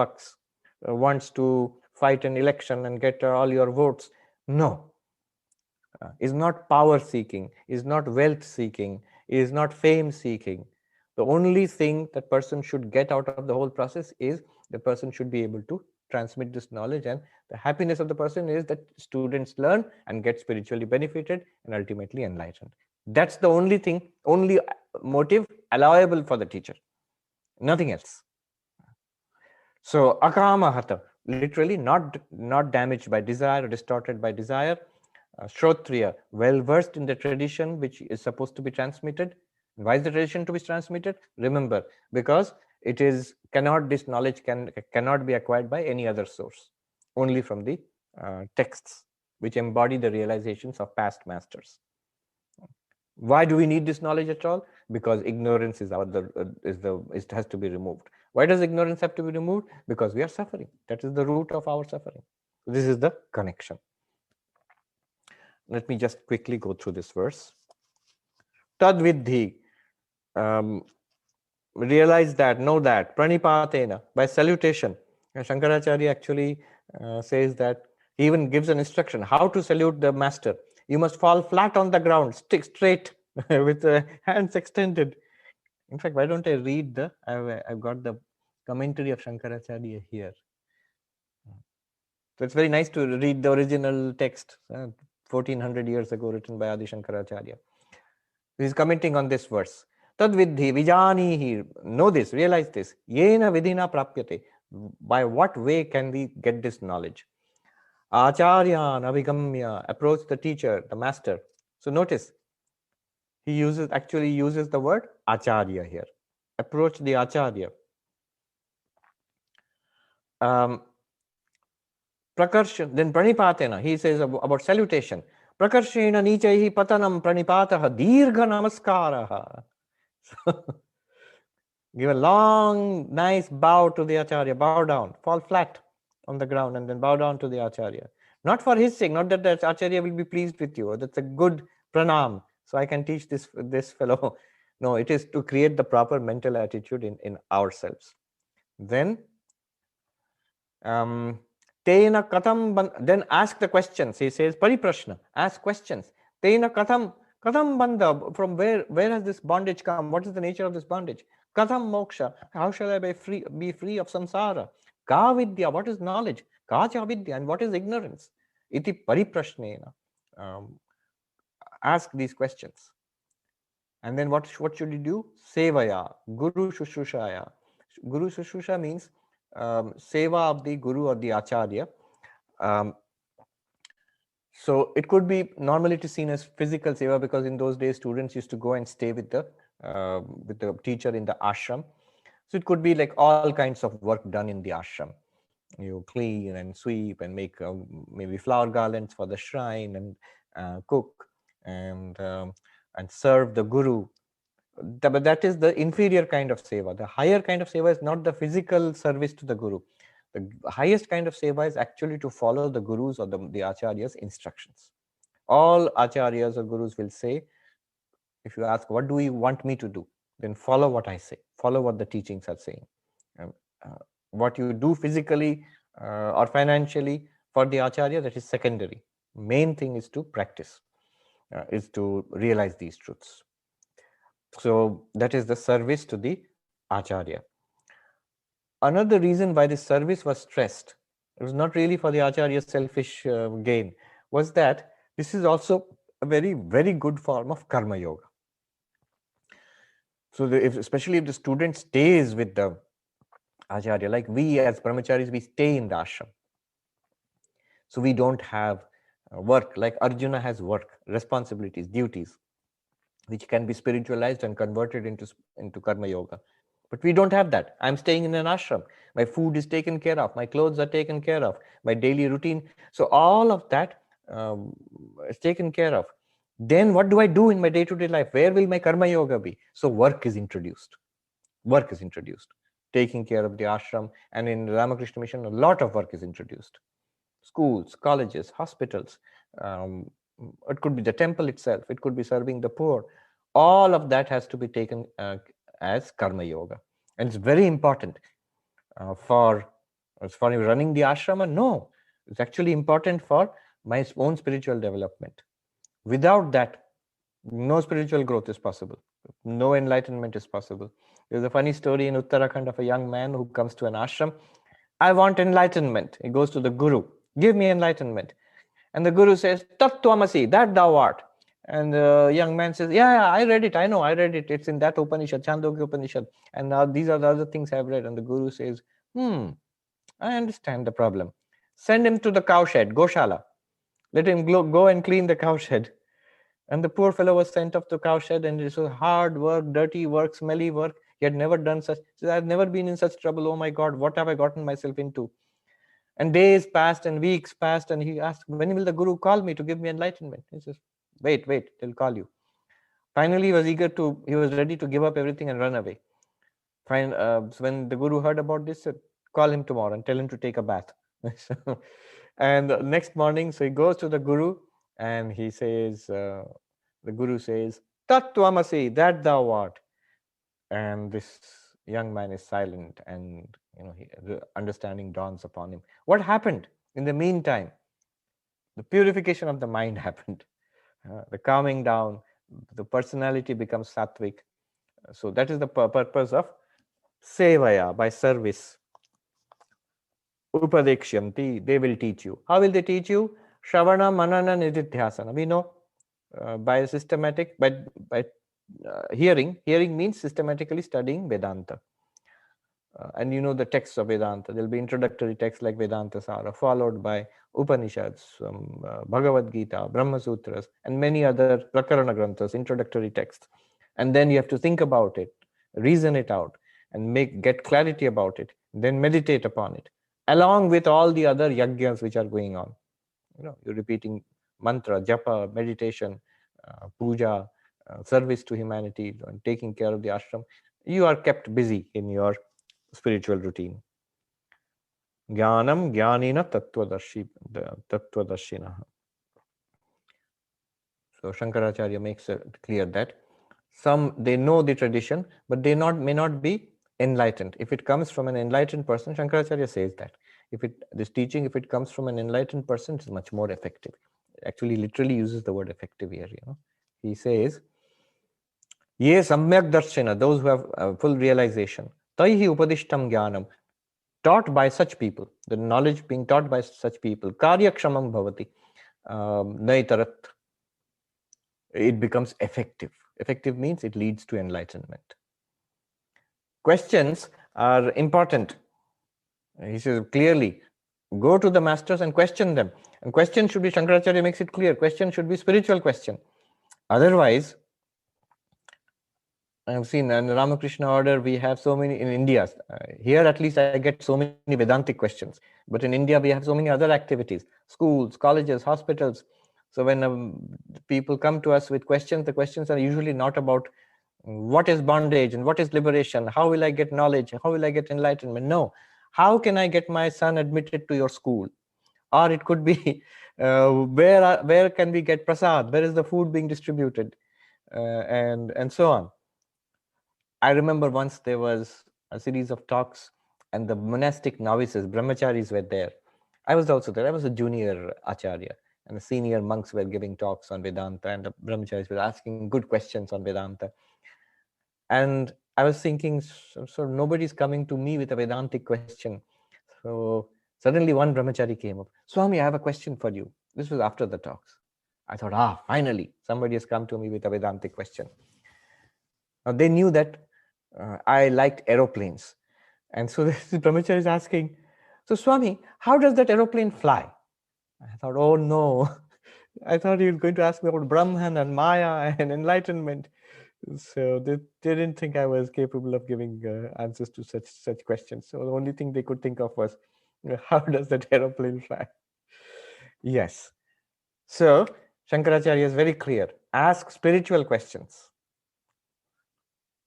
wants to fight an election and get all your votes. No. Is not power seeking, is not wealth seeking, is not fame seeking. The only thing that person should get out of the whole process is the person should be able to transmit this knowledge, and the happiness of the person is that students learn and get spiritually benefited and ultimately enlightened. That's the only thing, only motive allowable for the teacher, nothing else. So akamahata, literally not damaged by desire or distorted by desire. Shrotriya, well versed in the tradition which is supposed to be transmitted. Why is the tradition to be transmitted? Remember, because this knowledge cannot be acquired by any other source, only from the texts which embody the realizations of past masters. Why do we need this knowledge at all? Because ignorance has to be removed. Why does ignorance have to be removed? Because we are suffering. That is the root of our suffering. This is the connection. Let me just quickly go through this verse. Tad viddhi, realize that, know that, praṇipātena, by salutation. Shankaracharya actually says that, he even gives an instruction how to salute the master. You must fall flat on the ground, stick straight with the hands extended. In fact, why don't I read I've got the commentary of Shankaracharya here. So it's very nice to read the original text, 1400 years ago, written by Adi Shankaracharya. He's commenting on this verse. Tad viddhi vijanihi, know this, realize this. Yena vidhina prapyate, by what way can we get this knowledge? Acharyan avigamya, approach the teacher, the master. So notice, he actually uses the word acharya here. Approach the acharya. Prakarshan, then praṇipātena, he says about salutation. Prakarshena nichaihi patanam praṇipātaha dirgha namaskaraha. So, give a long, nice bow to the acharya, bow down, fall flat on the ground and then bow down to the acharya. Not for his sake, not that the acharya will be pleased with you. That's a good pranam. so I can teach this fellow. No, it is to create the proper mental attitude in ourselves. Then Tena katham then ask the questions. He says paripraśhnena, ask questions. Tena katham bandha, from where has this bondage come? What is the nature of this bondage? Katham moksha, how shall I be free of samsara? Ka vidya, what is knowledge? Ka cha vidya, and what is ignorance? Iti paripraśhnena. Ask these questions. And then what should you do? Sevayā, guru shushrūṣāyā. Guru shushrūṣa means seva of the guru or the acharya. So it could be, normally it is seen as physical seva, because in those days students used to go and stay with the teacher in the ashram. So it could be like all kinds of work done in the ashram. You clean and sweep and make maybe flower garlands for the shrine, and cook and serve the guru. But that is the inferior kind of seva. The higher kind of seva is not the physical service to the guru. The highest kind of seva is actually to follow the gurus or the acharyas' instructions. All acharyas or gurus will say, if you ask, what do you want me to do? Then follow what I say. Follow what the teachings are saying. What you do physically or financially for the acharya, that is secondary. Main thing is to practice, is to realize these truths. So that is the service to the acharya. Another reason why this service was stressed, it was not really for the acharya's selfish gain, was that this is also a very, very good form of karma yoga. So especially if the student stays with the acharya, like we as brahmacharis, we stay in the ashram. So we don't have work, like Arjuna has work, responsibilities, duties, which can be spiritualized and converted into karma yoga. But we don't have that. I'm staying in an ashram. My food is taken care of. My clothes are taken care of. My daily routine. So all of that is taken care of. Then what do I do in my day-to-day life? Where will my karma yoga be? So work is introduced. Work is introduced. Taking care of the ashram. And in Ramakrishna Mission, a lot of work is introduced. Schools, colleges, hospitals. It could be the temple itself. It could be serving the poor. All of that has to be taken as karma yoga. And it's very important for running the ashrama. No, it's actually important for my own spiritual development. Without that, no spiritual growth is possible. No enlightenment is possible. There's a funny story in Uttarakhand of a young man who comes to an ashram. I want enlightenment. He goes to the guru. Give me enlightenment. And the guru says, tattva-masi, that thou art. And the young man says, yeah, I read it. I know, I read it. It's in that Upanishad, Chandogya Upanishad. And now these are the other things I've read. And the guru says, I understand the problem. Send him to the cowshed, Goshala. Let him go and clean the cowshed. And the poor fellow was sent off to cowshed, and it was hard work, dirty work, smelly work. He had never done such. He said, I've never been in such trouble. Oh my God, what have I gotten myself into? And days passed and weeks passed, and he asked, when will the guru call me to give me enlightenment? He says, wait, he'll call you. Finally, he was ready to give up everything and run away. So when the guru heard about this, said, call him tomorrow and tell him to take a bath. And the next morning, so he goes to the guru, and he says, the guru says, tattva-masi, that thou art. And this young man is silent, and the understanding dawns upon him. What happened? In the meantime, the purification of the mind happened. The calming down, the personality becomes sattvic. So that is the purpose of sevayā, by service. Upadekṣhyanti, they will teach you. How will they teach you? Shravana, manana, nididhyasana. We know by systematic, by hearing. Hearing means systematically studying Vedanta. And you know the texts of Vedanta. There will be introductory texts like Vedanta Sara, followed by Upanishads, Bhagavad Gita, Brahma Sutras, and many other Prakarana Granthas, introductory texts. And then you have to think about it, reason it out, and get clarity about it, then meditate upon it, along with all the other yajñas which are going on. You're repeating mantra, japa, meditation, puja, service to humanity, and taking care of the ashram. You are kept busy in your spiritual routine. Jñānaṁ jñānina tattva-darśhinaḥ. So Shankaracharya makes it clear that some, they know the tradition, but they may not be enlightened. If it comes from an enlightened person, Shankaracharya says that this teaching, if it comes from an enlightened person, it's much more effective. Actually, literally uses the word effective here. He says, "Ye samyak darshina," those who have full realization, taihi upadishtam jnānaṁ, taught by such people, the knowledge being taught by such people, karyakshamam bhavati, naitarat, it becomes effective. Effective means it leads to enlightenment. Questions are important. He says clearly, go to the masters and question them. And question should be, Shankaracharya makes it clear, question should be spiritual question. Otherwise, I have seen in the Ramakrishna order, we have so many in India. Here at least I get so many Vedantic questions. But in India, we have so many other activities, schools, colleges, hospitals. So when people come to us with questions, the questions are usually not about what is bondage and what is liberation, how will I get knowledge, how will I get enlightenment. No, how can I get my son admitted to your school? Or it could be, where can we get prasad, where is the food being distributed, and so on. I remember once there was a series of talks and the monastic novices, brahmacharis were there. I was also there. I was a junior acharya and the senior monks were giving talks on Vedanta and the brahmacharis were asking good questions on Vedanta. And I was thinking, so nobody's coming to me with a Vedantic question. So suddenly one brahmachari came up. Swami, I have a question for you. This was after the talks. I thought, finally, somebody has come to me with a Vedantic question. Now they knew that I liked aeroplanes. And so this brahmachari is asking, so Swami, how does that aeroplane fly? I thought, oh no. I thought he was going to ask me about Brahman and Maya and enlightenment. So they didn't think I was capable of giving answers to such questions. So the only thing they could think of was, how does that aeroplane fly? Yes. So Shankaracharya is very clear. Ask spiritual questions.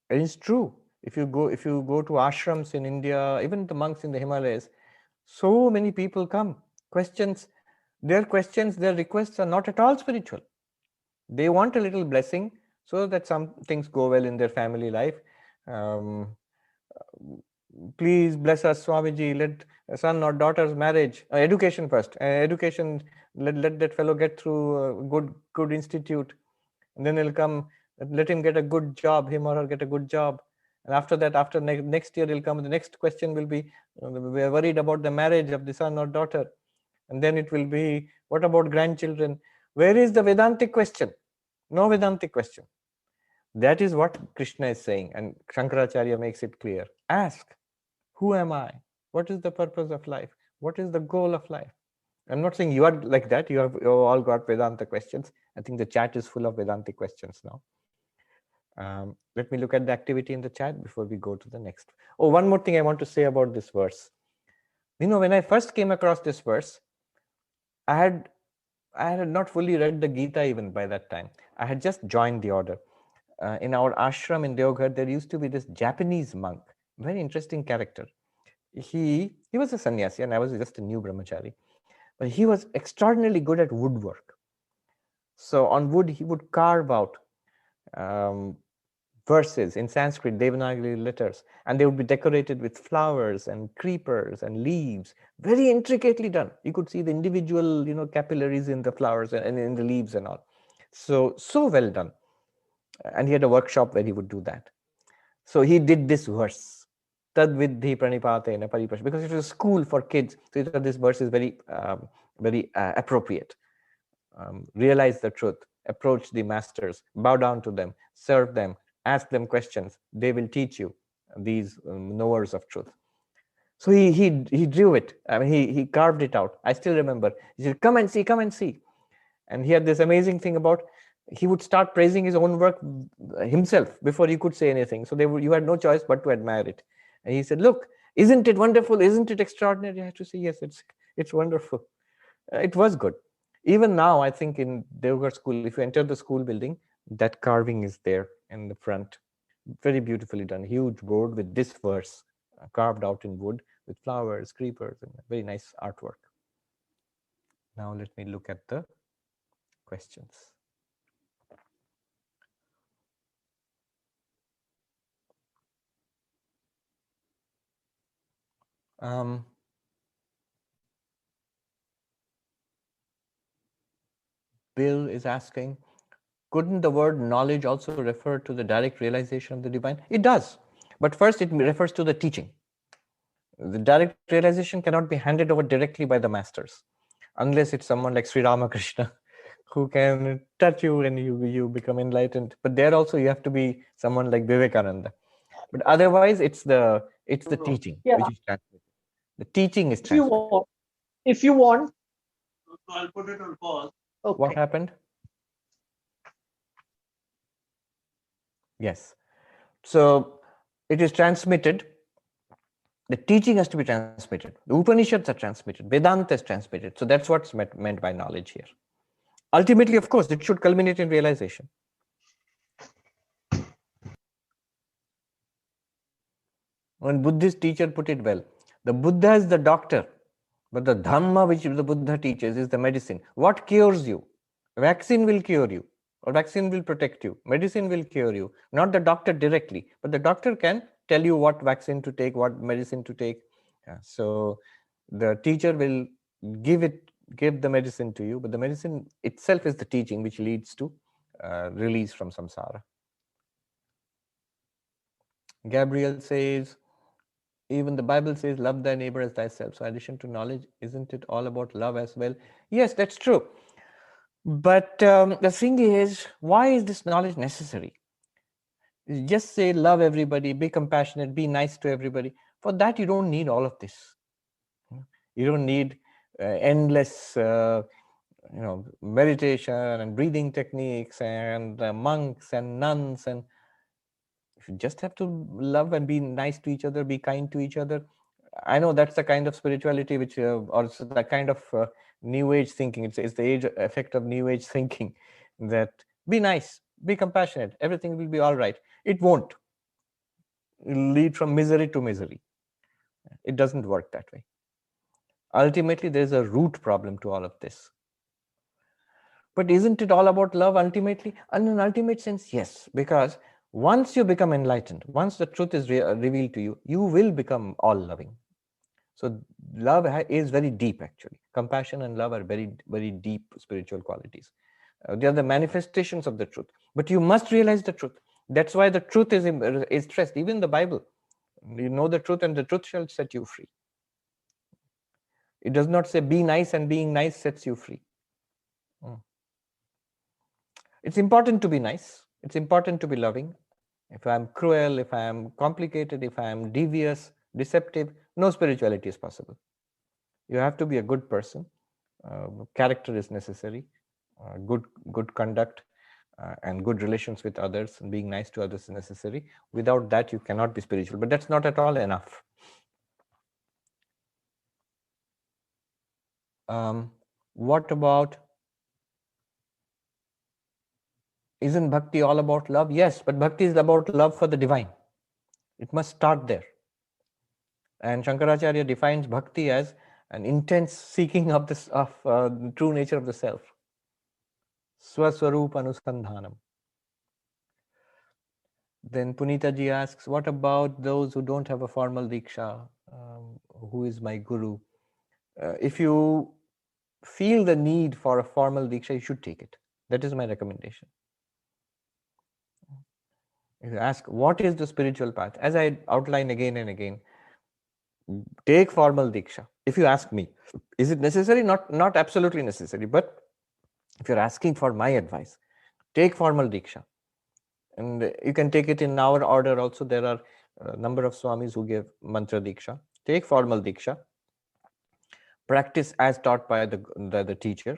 And it's true. If you go to ashrams in India, even the monks in the Himalayas, so many people come. Their requests are not at all spiritual. They want a little blessing so that some things go well in their family life. Please bless us, Swamiji, let son or daughter's marriage, education first. Education, let that fellow get through a good institute. And then he'll come, let him get a good job, him or her get a good job. And after that, after next year, he'll come. The next question will be, we are worried about the marriage of the son or daughter. And then it will be, what about grandchildren? Where is the Vedantic question? No Vedantic question. That is what Krishna is saying. And Shankaracharya makes it clear. Ask, who am I? What is the purpose of life? What is the goal of life? I'm not saying you are like that. You all got Vedanta questions. I think the chat is full of Vedantic questions now. Let me look at the activity in the chat before we go to the next. Oh, one more thing I want to say about this verse. When I first came across this verse, I had not fully read the Gita even by that time. I had just joined the order. In our ashram in Deoghar, there used to be this Japanese monk, very interesting character. He was a sannyasi and I was just a new brahmachari. But he was extraordinarily good at woodwork. So on wood, he would carve out verses in Sanskrit, Devanagari letters, and they would be decorated with flowers and creepers and leaves, very intricately done. You could see the individual, capillaries in the flowers and in the leaves and all. So well done. And he had a workshop where he would do that. So he did this verse, tad viddhi praṇipātena paripraśhnena, because it was a school for kids. So this verse is very appropriate. Realize the truth, approach the masters, bow down to them, serve them, ask them questions. They will teach you, these knowers of truth. So he drew it. I mean, he carved it out. I still remember. He said, come and see. And he had this amazing thing about, he would start praising his own work himself before he could say anything. So you had no choice but to admire it. And he said, look, isn't it wonderful? Isn't it extraordinary? I had to say, yes, it's wonderful. It was good. Even now, I think in Deoghar school, if you enter the school building, that carving is there in the front. Very beautifully done. Huge board with this verse carved out in wood with flowers, creepers, and very nice artwork. Now let me look at the questions. Um, Bill is asking, couldn't the word knowledge also refer to the direct realization of the divine? It does. But first, it refers to the teaching. The direct realization cannot be handed over directly by the masters, unless it's someone like Sri Ramakrishna, who can touch you and you become enlightened. But there also you have to be someone like Vivekananda. But otherwise, it's the teaching which is transmitted. The teaching is transmitted. If you want. So I'll put it on pause. Okay. What happened? Yes. So it is transmitted. The teaching has to be transmitted. The Upanishads are transmitted. Vedanta is transmitted. So that's what's meant by knowledge here. Ultimately, of course, it should culminate in realization. One Buddhist teacher put it well. The Buddha is the doctor, but the Dhamma which the Buddha teaches is the medicine. What cures you? Vaccine will cure you, or vaccine will protect you. Medicine will cure you. Not the doctor directly, but the doctor can tell you what vaccine to take, what medicine to take. So the teacher will give the medicine to you, but the medicine itself is the teaching which leads to release from samsara. Gabriel says, even the Bible says, love thy neighbor as thyself. So in addition to knowledge, isn't it all about love as well? Yes, that's true. But the thing is, why is this knowledge necessary? Just say love everybody, be compassionate, be nice to everybody. For that, you don't need all of this. You don't need endless meditation and breathing techniques and monks and nuns. And if you just have to love and be nice to each other, be kind to each other. I know that's the kind of spirituality which, or the kind of new age thinking. It's the age effect of new age thinking, that be nice, be compassionate, everything will be all right. It won't. It'll lead from misery to misery. It doesn't work that way. Ultimately, there's a root problem to all of this. But isn't it all about love ultimately? In an ultimate sense, yes, because once you become enlightened, once the truth is revealed to you, you will become all loving. So love is very deep, actually. Compassion and love are very, very deep spiritual qualities. They are the manifestations of the truth. But you must realize the truth. That's why the truth is stressed. Even the Bible, you know the truth and the truth shall set you free. It does not say be nice and being nice sets you free. It's important to be nice. It's important to be loving. If I'm cruel, if I'm complicated, if I'm devious, deceptive, no spirituality is possible. You have to be a good person. Character is necessary. Good conduct and good relations with others and being nice to others is necessary. Without that, you cannot be spiritual. But that's not at all enough. What about, isn't bhakti all about love? Yes, but bhakti is about love for the divine. It must start there. And Shankaracharya defines bhakti as an intense seeking of the true nature of the self. Swaswarup anusandhanam. Then Punita ji asks, what about those who don't have a formal diksha? Who is my guru? If you feel the need for a formal diksha, you should take it. That is my recommendation. If you ask, what is the spiritual path? As I outline again and again, take formal diksha. If you ask me, is it necessary? Not absolutely necessary, but if you're asking for my advice, take formal diksha. And you can take it in our order also. There are a number of swamis who give mantra diksha. Take formal diksha. Practice as taught by the teacher.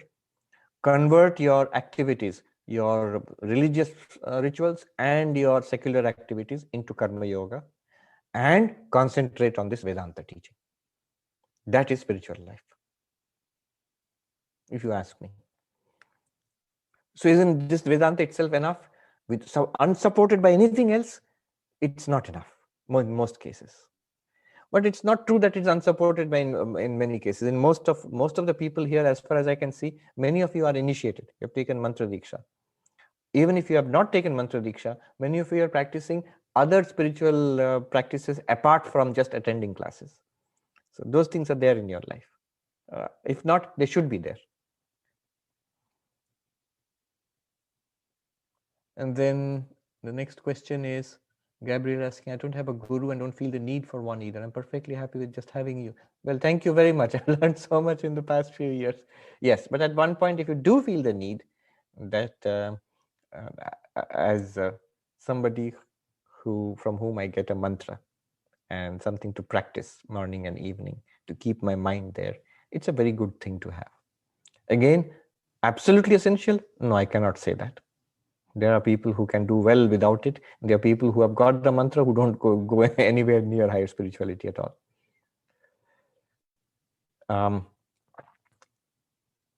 Convert your activities, your religious rituals and your secular activities into karma yoga, and concentrate on this Vedanta teaching. That is spiritual life, if you ask me. So isn't this Vedanta itself enough? Unsupported by anything else, it's not enough in most cases. But it's not true that it's unsupported by in many cases. In most of the people here, as far as I can see, many of you are initiated. You have taken mantra diksha. Even if you have not taken mantra diksha, many of you are practicing other spiritual practices apart from just attending classes. So those things are there in your life. If not, they should be there. And then the next question is, Gabriel asking, I don't have a guru and don't feel the need for one either. I'm perfectly happy with just having you. Well, thank you very much. I've learned so much in the past few years. Yes, but at one point, if you do feel the need, that as somebody from whom I get a mantra and something to practice morning and evening to keep my mind there, it's a very good thing to have. Again, absolutely essential? No, I cannot say that. There are people who can do well without it. There are people who have got the mantra who don't go anywhere near higher spirituality at all.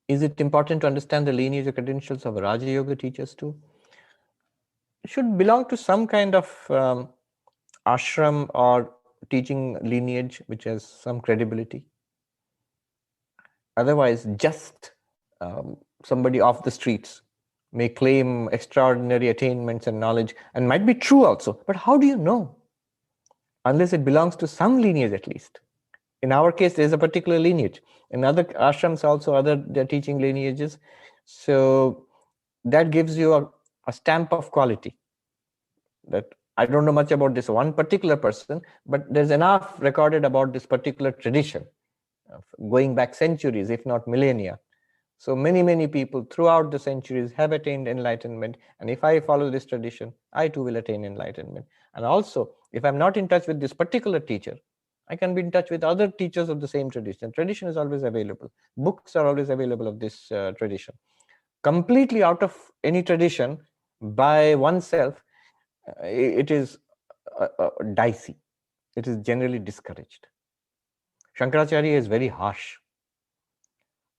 Is it important to understand the lineage or credentials of Raja Yoga teachers too? It should belong to some kind of ashram or teaching lineage which has some credibility. Otherwise, just somebody off the streets may claim extraordinary attainments and knowledge, and might be true also, but how do you know? Unless it belongs to some lineage at least. In our case, there's a particular lineage. In other ashrams also, they're teaching lineages. So that gives you a stamp of quality. That I don't know much about this one particular person, but there's enough recorded about this particular tradition, going back centuries, if not millennia. So many people throughout the centuries have attained enlightenment. And if I follow this tradition, I too will attain enlightenment. And also, if I'm not in touch with this particular teacher, I can be in touch with other teachers of the same tradition. Tradition is always available. Books are always available of this tradition. Completely out of any tradition by oneself, it is dicey. It is generally discouraged. Shankaracharya is very harsh.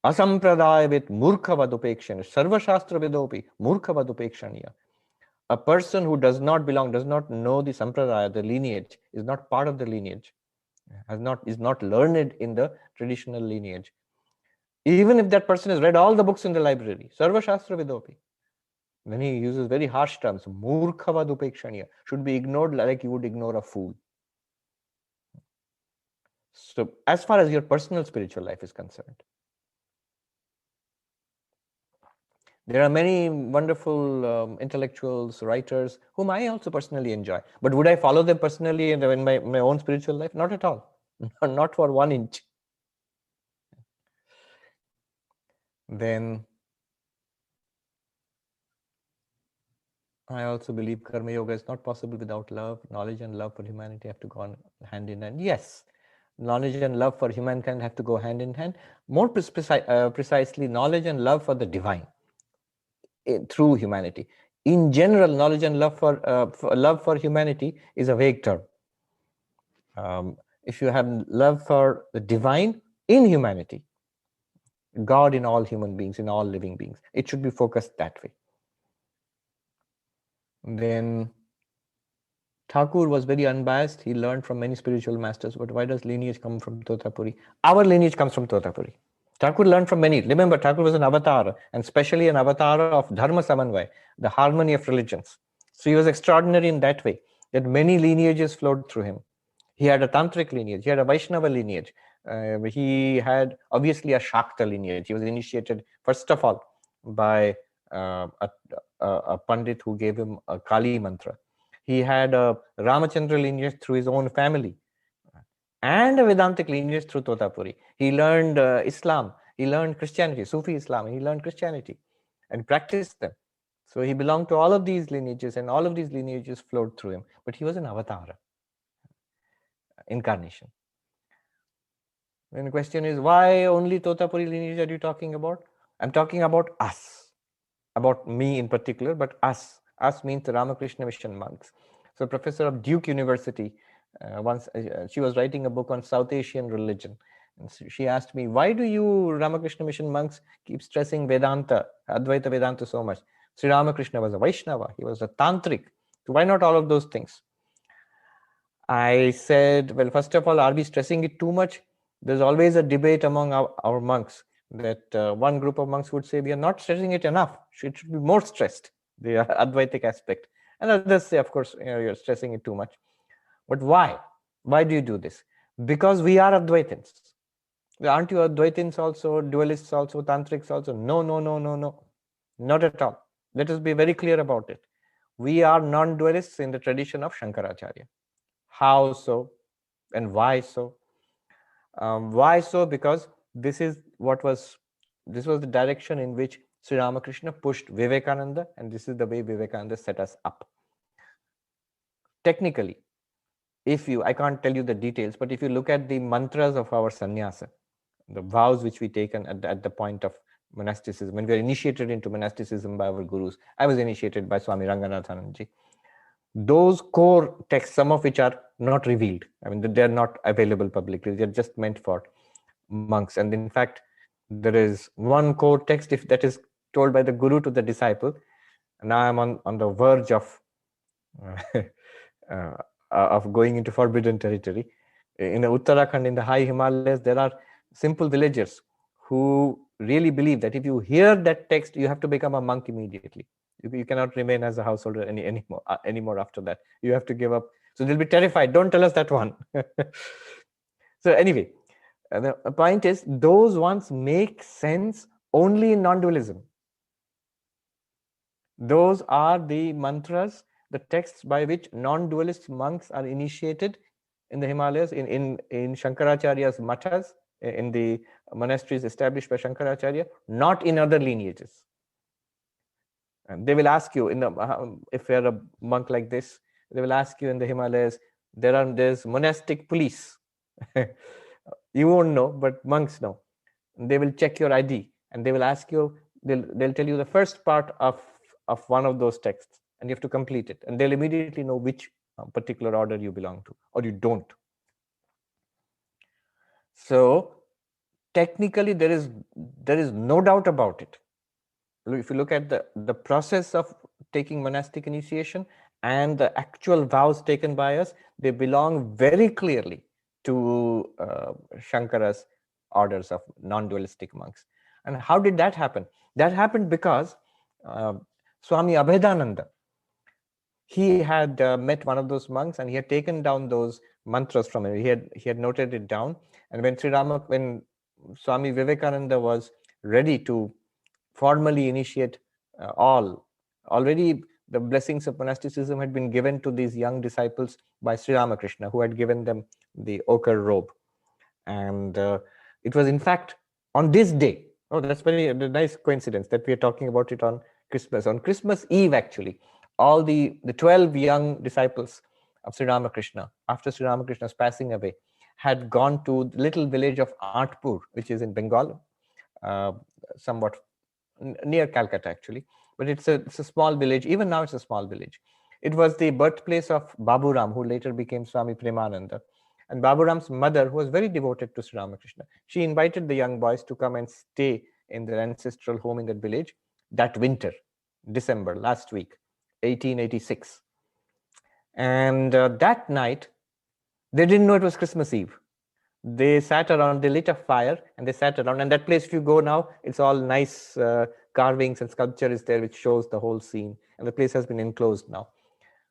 Asampradayavit murkhavad upekshana, sarvashastra vidopi murkhavad upekshaniya. A person who does not belong, does not know the sampradaya, the lineage, is not part of the lineage, is not learned in the traditional lineage. Even if that person has read all the books in the library, sarvashastra vidopi, then he uses very harsh terms, murkhavad upekshaniya, should be ignored like you would ignore a fool. So as far as your personal spiritual life is concerned, there are many wonderful intellectuals, writers, whom I also personally enjoy. But would I follow them personally in my own spiritual life? Not at all. Not for 1 inch. Then I also believe karma yoga is not possible without love. Knowledge and love for humanity have to go on hand in hand. Yes, knowledge and love for humankind have to go hand in hand. More precisely, knowledge and love for the divine through humanity. In general, knowledge and love for humanity is a vague term. If you have love for the divine in humanity, God in all human beings, in all living beings, it should be focused that way. Then Thakur was very unbiased. He learned from many spiritual masters. But why does lineage come from Totapuri? Our lineage comes from Totapuri. Thakur learned from many. Remember, Thakur was an avatar, and especially an avatar of Dharma Samanvaya, the harmony of religions. So he was extraordinary in that way, that many lineages flowed through him. He had a Tantric lineage. He had a Vaishnava lineage. He had obviously a Shakta lineage. He was initiated, first of all, by a Pandit who gave him a Kali mantra. He had a Ramachandra lineage through his own family, and a Vedantic lineage through Totapuri. He learned Islam, he learned Christianity, Sufi Islam, and he learned Christianity and practiced them. So he belonged to all of these lineages, and all of these lineages flowed through him. But he was an avatar, incarnation. Then the question is, why only Totapuri lineage are you talking about? I'm talking about us, about me in particular, but us. Us means the Ramakrishna Mission monks. So professor of Duke University, once she was writing a book on South Asian religion. And so she asked me, why do you Ramakrishna Mission monks keep stressing Vedanta, Advaita Vedanta so much? Sri Ramakrishna was a Vaishnava, he was a Tantric. So why not all of those things? I said, well, first of all, are we stressing it too much? There's always a debate among our monks that one group of monks would say, we are not stressing it enough. It should be more stressed, the Advaitic aspect. And others say, of course, you're stressing it too much. But why? Why do you do this? Because we are Advaitins. Aren't you Advaitins also, dualists also, tantrics also? No, no, no, no, no. Not at all. Let us be very clear about it. We are non-dualists in the tradition of Shankaracharya. How so? And why so? Why so? Because this was the direction in which Sri Ramakrishna pushed Vivekananda, and this is the way Vivekananda set us up. Technically, I can't tell you the details, but if you look at the mantras of our sannyasa, the vows which we taken at the point of monasticism, when we are initiated into monasticism by our gurus, I was initiated by Swami Ranganathananji. Those core texts, some of which are not revealed, I mean, they're not available publicly, they're just meant for monks. And in fact, there is one core text, if that is told by the guru to the disciple, and now I'm on the verge of going into forbidden territory. In Uttarakhand, in the high Himalayas, there are simple villagers who really believe that if you hear that text, you have to become a monk immediately. You cannot remain as a householder anymore after that. You have to give up. So they'll be terrified. Don't tell us that one. So anyway, the point is, those ones make sense only in non-dualism. Those are the mantras, the texts by which non-dualist monks are initiated in the Himalayas, in Shankaracharya's mathas, in the monasteries established by Shankaracharya, not in other lineages. And they will ask you, if you're a monk like this, they will ask you in the Himalayas, there's monastic police. You won't know, but monks know. They will check your ID and they will ask you, they'll tell you the first part of one of those texts, and you have to complete it. And they'll immediately know which particular order you belong to, or you don't. So technically, there is no doubt about it. If you look at the process of taking monastic initiation and the actual vows taken by us, they belong very clearly to Shankara's orders of non-dualistic monks. And how did that happen? That happened because Swami Abhedananda, he had met one of those monks and he had taken down those mantras from him. He had noted it down. And when Swami Vivekananda was ready to formally initiate already the blessings of monasticism had been given to these young disciples by Sri Ramakrishna, who had given them the ochre robe. And it was in fact on this day, that's very nice coincidence that we are talking about it on Christmas. On Christmas Eve, actually, all the 12 young disciples of Sri Ramakrishna, after Sri Ramakrishna's passing away, had gone to the little village of Artpur, which is in Bengal, somewhat near Calcutta, actually. But it's a small village. Even now, it's a small village. It was the birthplace of Baburam, who later became Swami Premananda. And Baburam's mother, who was very devoted to Sri Ramakrishna, she invited the young boys to come and stay in their ancestral home in that village that winter, December, last week, 1886. And that night, they didn't know it was Christmas Eve. They sat around, they lit a fire, and they sat around. And that place, if you go now, it's all nice carvings and sculpture is there, which shows the whole scene. And the place has been enclosed now.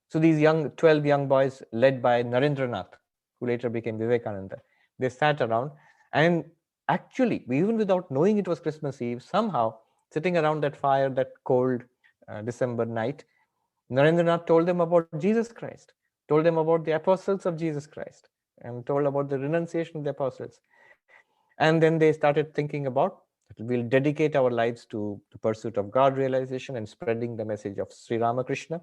So these 12 young boys, led by Narendranath, who later became Vivekananda, they sat around. And actually, even without knowing it was Christmas Eve, somehow, sitting around that fire, that cold December night, Narendranath told them about Jesus Christ, told them about the apostles of Jesus Christ, and told about the renunciation of the apostles. And then they started thinking about, we'll dedicate our lives to the pursuit of God realization and spreading the message of Sri Ramakrishna.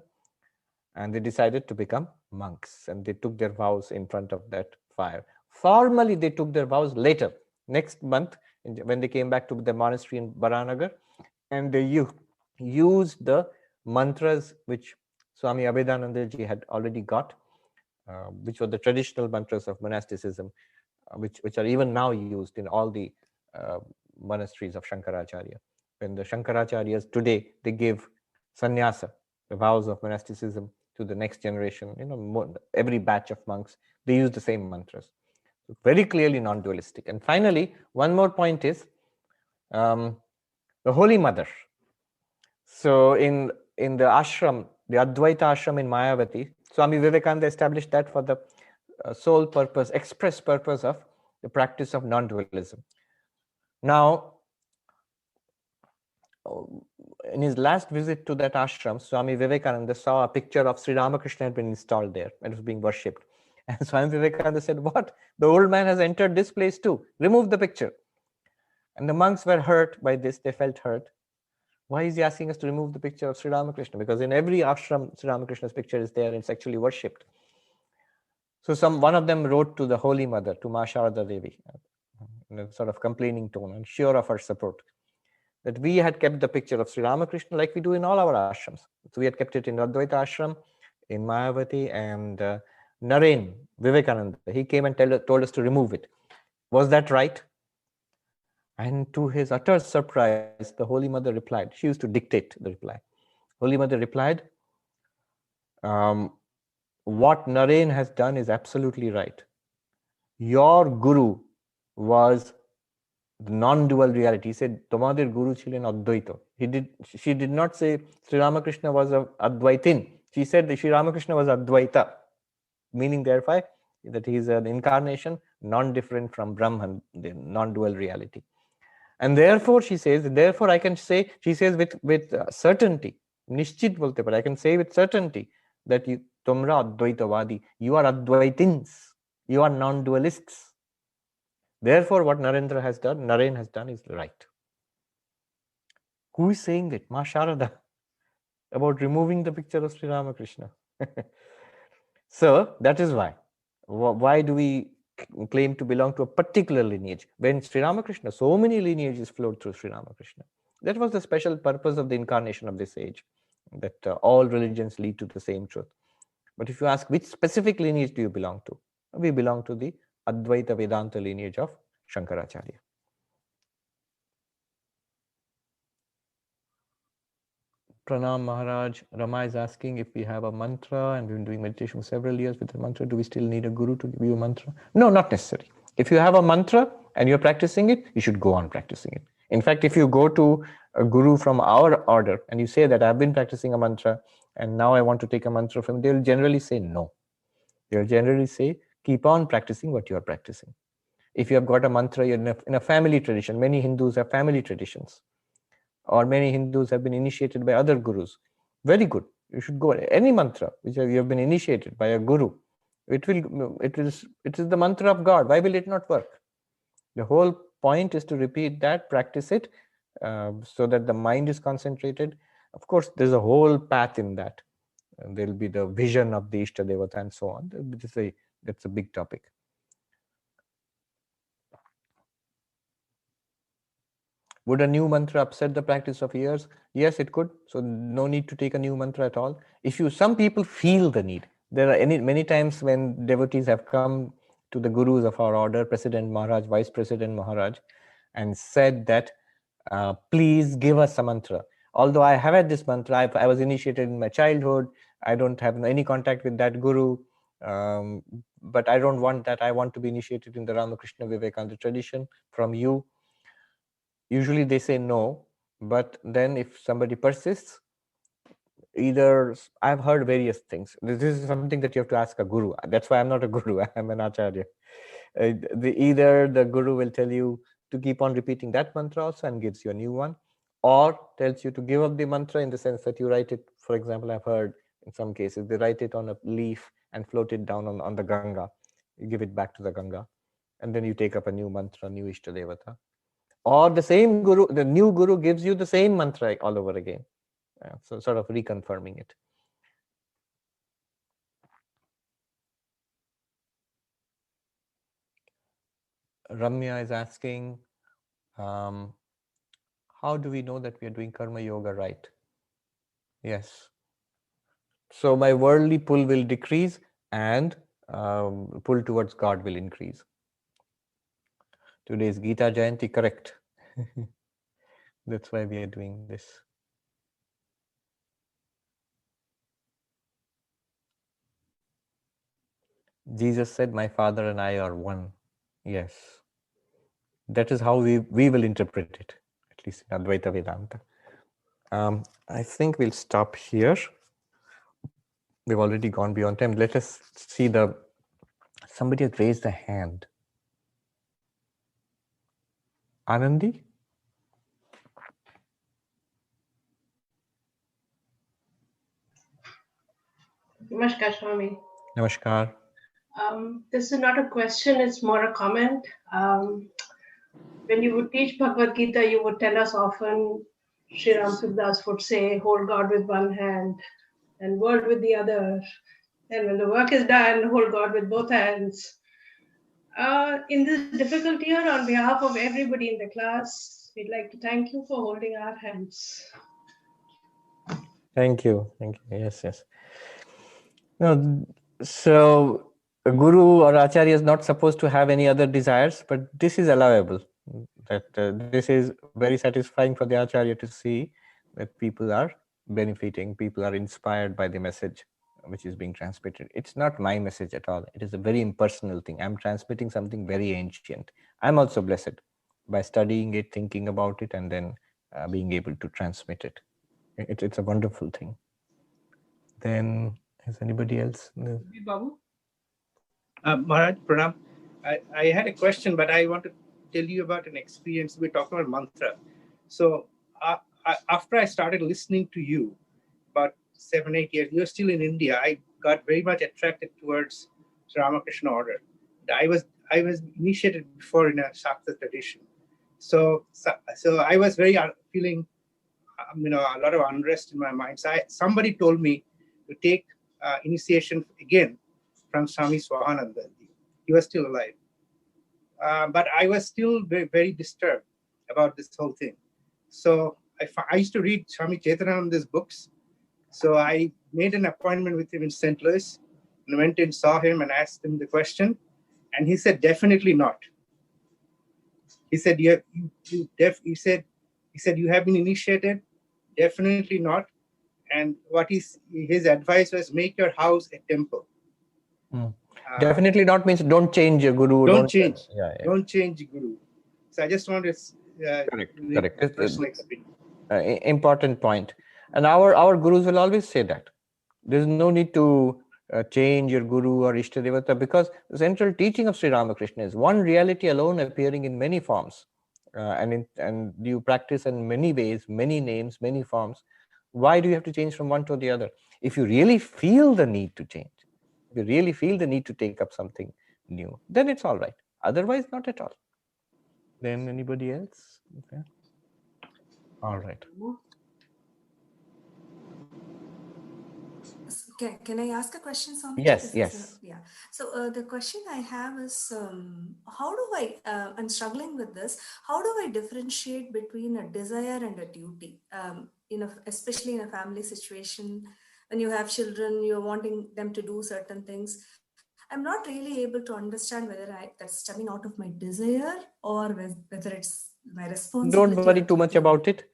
And they decided to become monks, and they took their vows in front of that fire. Formally, they took their vows later, next month, when they came back to the monastery in Baranagar, and they used the mantras which Swami Abhedanandaji had already got, which were the traditional mantras of monasticism, which are even now used in all the monasteries of Shankaracharya. When the Shankaracharyas today, they give sannyasa, the vows of monasticism, to the next generation, every batch of monks, they use the same mantras. So very clearly non-dualistic. And finally, one more point is the Holy Mother. So in the ashram, the Advaita ashram in Mayavati, Swami Vivekananda established that for the sole purpose, express purpose of the practice of non-dualism. Now, in his last visit to that ashram, Swami Vivekananda saw a picture of Sri Ramakrishna had been installed there and was being worshipped. And Swami Vivekananda said, "What? The old man has entered this place too. Remove the picture." And the monks were hurt by this. They felt hurt. Why is he asking us to remove the picture of Sri Ramakrishna? Because in every ashram, Sri Ramakrishna's picture is there and it's actually worshipped. So one of them wrote to the Holy Mother, to Ma Sharada Devi, in a sort of complaining tone, and sure of her support, that we had kept the picture of Sri Ramakrishna like we do in all our ashrams. So we had kept it in Advaita ashram, in Mayavati, and Naren, Vivekananda, he came and told us to remove it. Was that right? And to his utter surprise, the Holy Mother replied. She used to dictate the reply. Holy Mother replied, what Naren has done is absolutely right. Your guru was the non-dual reality. He said, Tomadir Guru chilen Advaita. She did not say Sri Ramakrishna was a Advaitin. She said that Sri Ramakrishna was Advaita, meaning therefore that he is an incarnation non-different from Brahman, the non-dual reality. And therefore, she says, therefore I can say, she says with certainty, nishchit bolte par, I can say with certainty that tumra advaitavadi, you are Advaitins, you are non-dualists. Therefore, what Naren has done is right. Who is saying that? Ma Sharada, about removing the picture of Sri Ramakrishna. So that is why. Why do we claim to belong to a particular lineage? When Sri Ramakrishna, so many lineages flowed through Sri Ramakrishna. That was the special purpose of the incarnation of this age, that all religions lead to the same truth. But if you ask which specific lineage do you belong to? We belong to the Advaita Vedanta lineage of Shankaracharya. Pranam Maharaj, Rama is asking if we have a mantra and we've been doing meditation for several years with the mantra, do we still need a guru to give you a mantra? No, not necessary. If you have a mantra and you're practicing it, you should go on practicing it. In fact, if you go to a guru from our order and you say that I've been practicing a mantra and now I want to take a mantra from him, they'll generally say no. They'll generally say, keep on practicing what you are practicing. If you have got a mantra in a family tradition, many Hindus have family traditions, or many Hindus have been initiated by other gurus. Very good. You should go any mantra which you have been initiated by a guru. It is the mantra of God. Why will it not work? The whole point is to repeat that, practice it, so that the mind is concentrated. Of course, there's a whole path in that. There will be the vision of the Ishta Devata and so on. That's a big topic. Would a new mantra upset the practice of years? Yes, it could. So no need to take a new mantra at all. Some people feel the need. There are many times when devotees have come to the gurus of our order, President Maharaj, Vice President Maharaj, and said that, please give us a mantra. Although I have had this mantra, I was initiated in my childhood, I don't have any contact with that guru, but I don't want that. I want to be initiated in the Ramakrishna Vivekananda tradition from you. Usually they say no, but then if somebody persists, either I've heard various things. This is something that you have to ask a guru. That's why I'm not a guru, I'm an acharya. Either the guru will tell you to keep on repeating that mantra also and gives you a new one, or tells you to give up the mantra in the sense that you write it. For example, I've heard in some cases they write it on a leaf and float it down on the Ganga. You give it back to the Ganga, and then you take up a new mantra, new Ishta Devata. Or the same guru, the new guru gives you the same mantra all over again. So sort of reconfirming it. Ramya is asking, how do we know that we are doing karma yoga right? Yes. So my worldly pull will decrease and pull towards God will increase. Today is Gita Jayanti, correct? That's why we are doing this. Jesus said, my Father and I are one. Yes. That is how we will interpret it, at least in Advaita Vedanta. I think we'll stop here. We've already gone beyond time. Let us see the Somebody has raised a hand. Anandi? Namaskar, Swami. Namaskar. This is not a question, it's more a comment. When you would teach Bhagavad Gita, you would tell us often, Sri Ram Sivdas would say, hold God with one hand and world with the other. And when the work is done, hold God with both hands. In this difficult year, on behalf of everybody in the class, we'd like to thank you for holding our hands. Thank you. Thank you. Yes, yes. No, so a guru or acharya is not supposed to have any other desires, but this is allowable. That this is very satisfying for the acharya to see that people are benefiting, people are inspired by the message which is being transmitted. It's not my message at all. It is a very impersonal thing. I'm transmitting something very ancient. I'm also blessed by studying it, thinking about it, and then being able to transmit it. It's a wonderful thing. Then, is anybody else? Babu? Maharaj, Pranam. I had a question, but I want to tell you about an experience. We talked about mantra. So after I started listening to you, about 7-8 years, you're still in India, I got very much attracted towards Ramakrishna order. I was initiated before in a Shakta tradition. So I was very feeling, a lot of unrest in my mind. So somebody told me to take initiation again from Swami Sarvapriyananda. He was still alive. But I was still very, very disturbed about this whole thing. So I used to read Swami Chaitananda's books. So I made an appointment with him in St. Louis and went and saw him and asked him the question. And he said, definitely not. He said, he said, you have been initiated? Definitely not. And what his advice was, make your house a temple. Definitely not means don't change your guru. Don't change. Don't change guru. So I just want to correct. Personal experience. Important point. And our gurus will always say that. There's no need to change your guru or Ishtadevata, because the central teaching of Sri Ramakrishna is one reality alone appearing in many forms. And you practice in many ways, many names, many forms. Why do you have to change from one to the other? If you really feel the need to change, if you really feel the need to take up something new, then it's all right. Otherwise, not at all. Then anybody else? Okay. All right. Can I ask a question, Swami? Yes, yes. Yeah. So the question I have is, how do I'm struggling with this. How do I differentiate between a desire and a duty? Especially in a family situation, when you have children, you're wanting them to do certain things. I'm not really able to understand whether that's stemming out of my desire or whether it's my responsibility. Don't worry too much about it.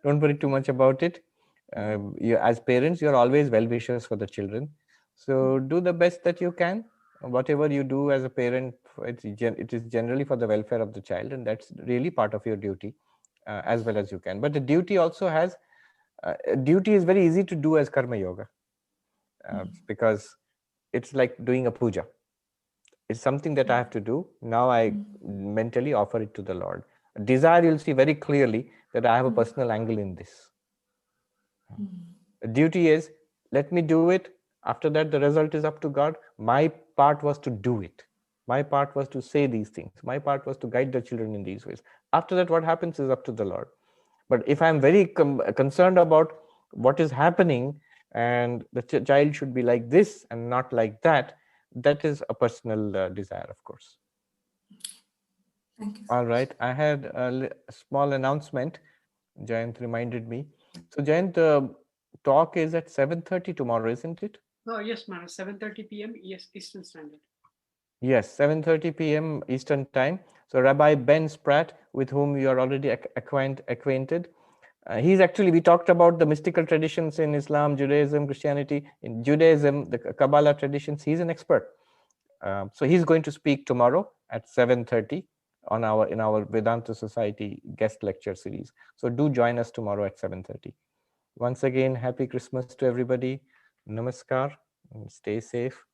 Don't worry too much about it. As parents, you're always well-wishers for the children. So do the best that you can. Whatever you do as a parent, it is generally for the welfare of the child, and that's really part of your duty as well as you can. But the duty also has, duty is very easy to do as karma yoga because it's like doing a puja. It's something that I have to do. Now I mentally offer it to the Lord. Desire, you'll see very clearly that I have a personal angle in this. Duty is, let me do it. After that, the result is up to God. My part was to do it. My part was to say these things. My part was to guide the children in these ways. After that, what happens is up to the Lord. But if I'm very concerned about what is happening and the child should be like this and not like that, that is a personal desire, of course. Thank you. All right. I had a small announcement. Jayant reminded me. So Jayant, the talk is at 7:30 tomorrow, isn't it? Oh, yes, ma'am. 7:30 p.m. Yes, Eastern Standard. Yes, 7:30 p.m. Eastern Time. So Rabbi Ben Spratt, with whom you are already acquainted, we talked about the mystical traditions in Islam, Judaism, Christianity. In Judaism, the Kabbalah traditions, he's an expert. So he's going to speak tomorrow at 7:30 in our Vedanta Society guest lecture series. So do join us tomorrow at 7:30. Once again, happy Christmas to everybody. Namaskar and stay safe.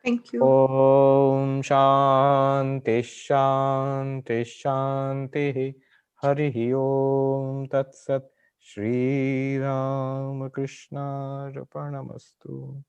Thank you. Om Shanti Shanti Shanti. Harihi Om Tat Sat. Shri Ram Krishna Arpanamastu.